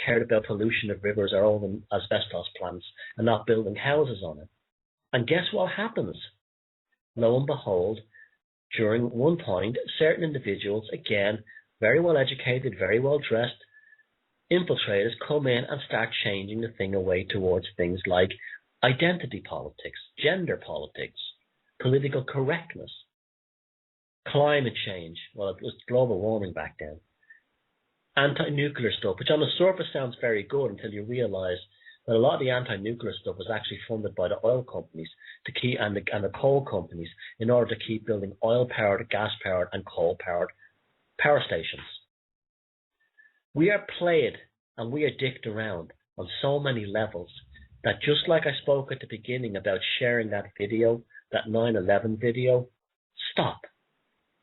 cared about pollution of rivers or old asbestos plants and not building houses on it. And guess what happens? Lo and behold, during one point, certain individuals, again, very well educated, very well dressed, infiltrators come in and start changing the thing away towards things like identity politics, gender politics, political correctness, climate change. Well, it was global warming back then. Anti-nuclear stuff, which on the surface sounds very good until you realize that a lot of the anti-nuclear stuff was actually funded by the oil companies and the coal companies in order to keep building oil-powered, gas-powered, and coal-powered power stations. We are played and we are dicked around on so many levels that, just like I spoke at the beginning about sharing that video, that 9/11 video, stop.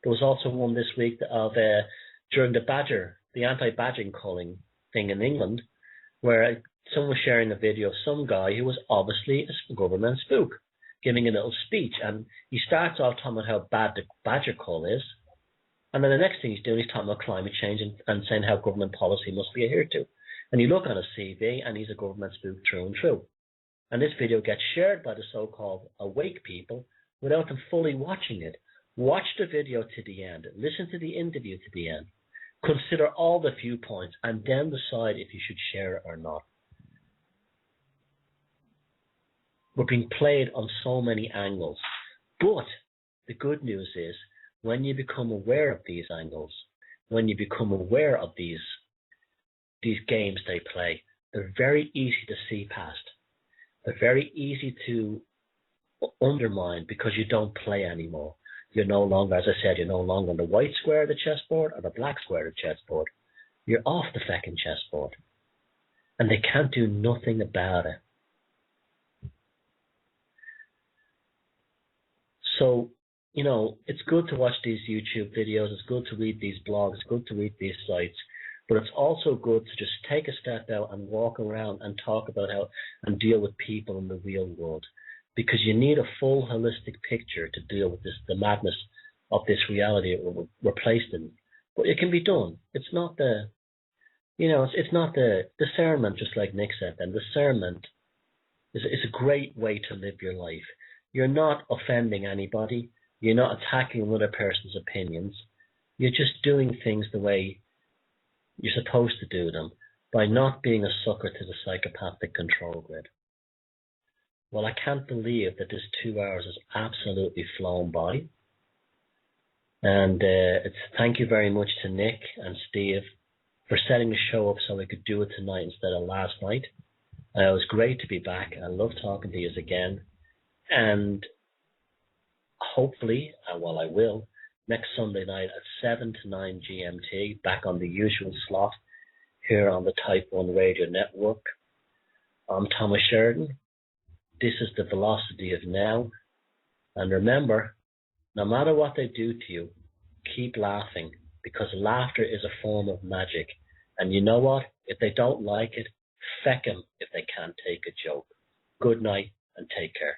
There was also one this week of during the anti-badging culling thing in England, where someone was sharing a video of some guy who was obviously a government spook, giving a little speech, and he starts off talking about how bad the badger cull is, and then the next thing he's doing, he's talking about climate change and saying how government policy must be adhered to. And you look on his CV, and he's a government spook through and through. And this video gets shared by the so-called awake people without them fully watching it. Watch the video to the end. Listen to the interview to the end. Consider all the viewpoints and then decide if you should share it or not. We're being played on so many angles. But the good news is, when you become aware of these angles, when you become aware of these games they play, they're very easy to see past. They're very easy to undermine because you don't play anymore. You're no longer, as I said, you're no longer on the white square of the chessboard or the black square of the chessboard. You're off the fucking chessboard. And they can't do nothing about it. So, it's good to watch these YouTube videos. It's good to read these blogs. It's good to read these sites. But it's also good to just take a step out and walk around and talk about how and deal with people in the real world. Because you need a full holistic picture to deal with the madness of this reality we're placed in. But it can be done. It's not it's not the discernment, just like Nick said. And discernment is a great way to live your life. You're not offending anybody. You're not attacking another person's opinions. You're just doing things the way you're supposed to do them, by not being a sucker to the psychopathic control grid. Well, I can't believe that this 2 hours has absolutely flown by. And thank you very much to Nick and Steve for setting the show up so we could do it tonight instead of last night. It was great to be back. I love talking to you again. And hopefully, I will, next Sunday night at 7 to 9 GMT, back on the usual slot here on the Type 1 Radio Network. I'm Thomas Sheridan. This is the Velocity of Now. And remember, No matter what they do to you, keep laughing, because laughter is a form of magic. And you know what? If they don't like it, feck 'em if they can't take a joke. Good night and take care.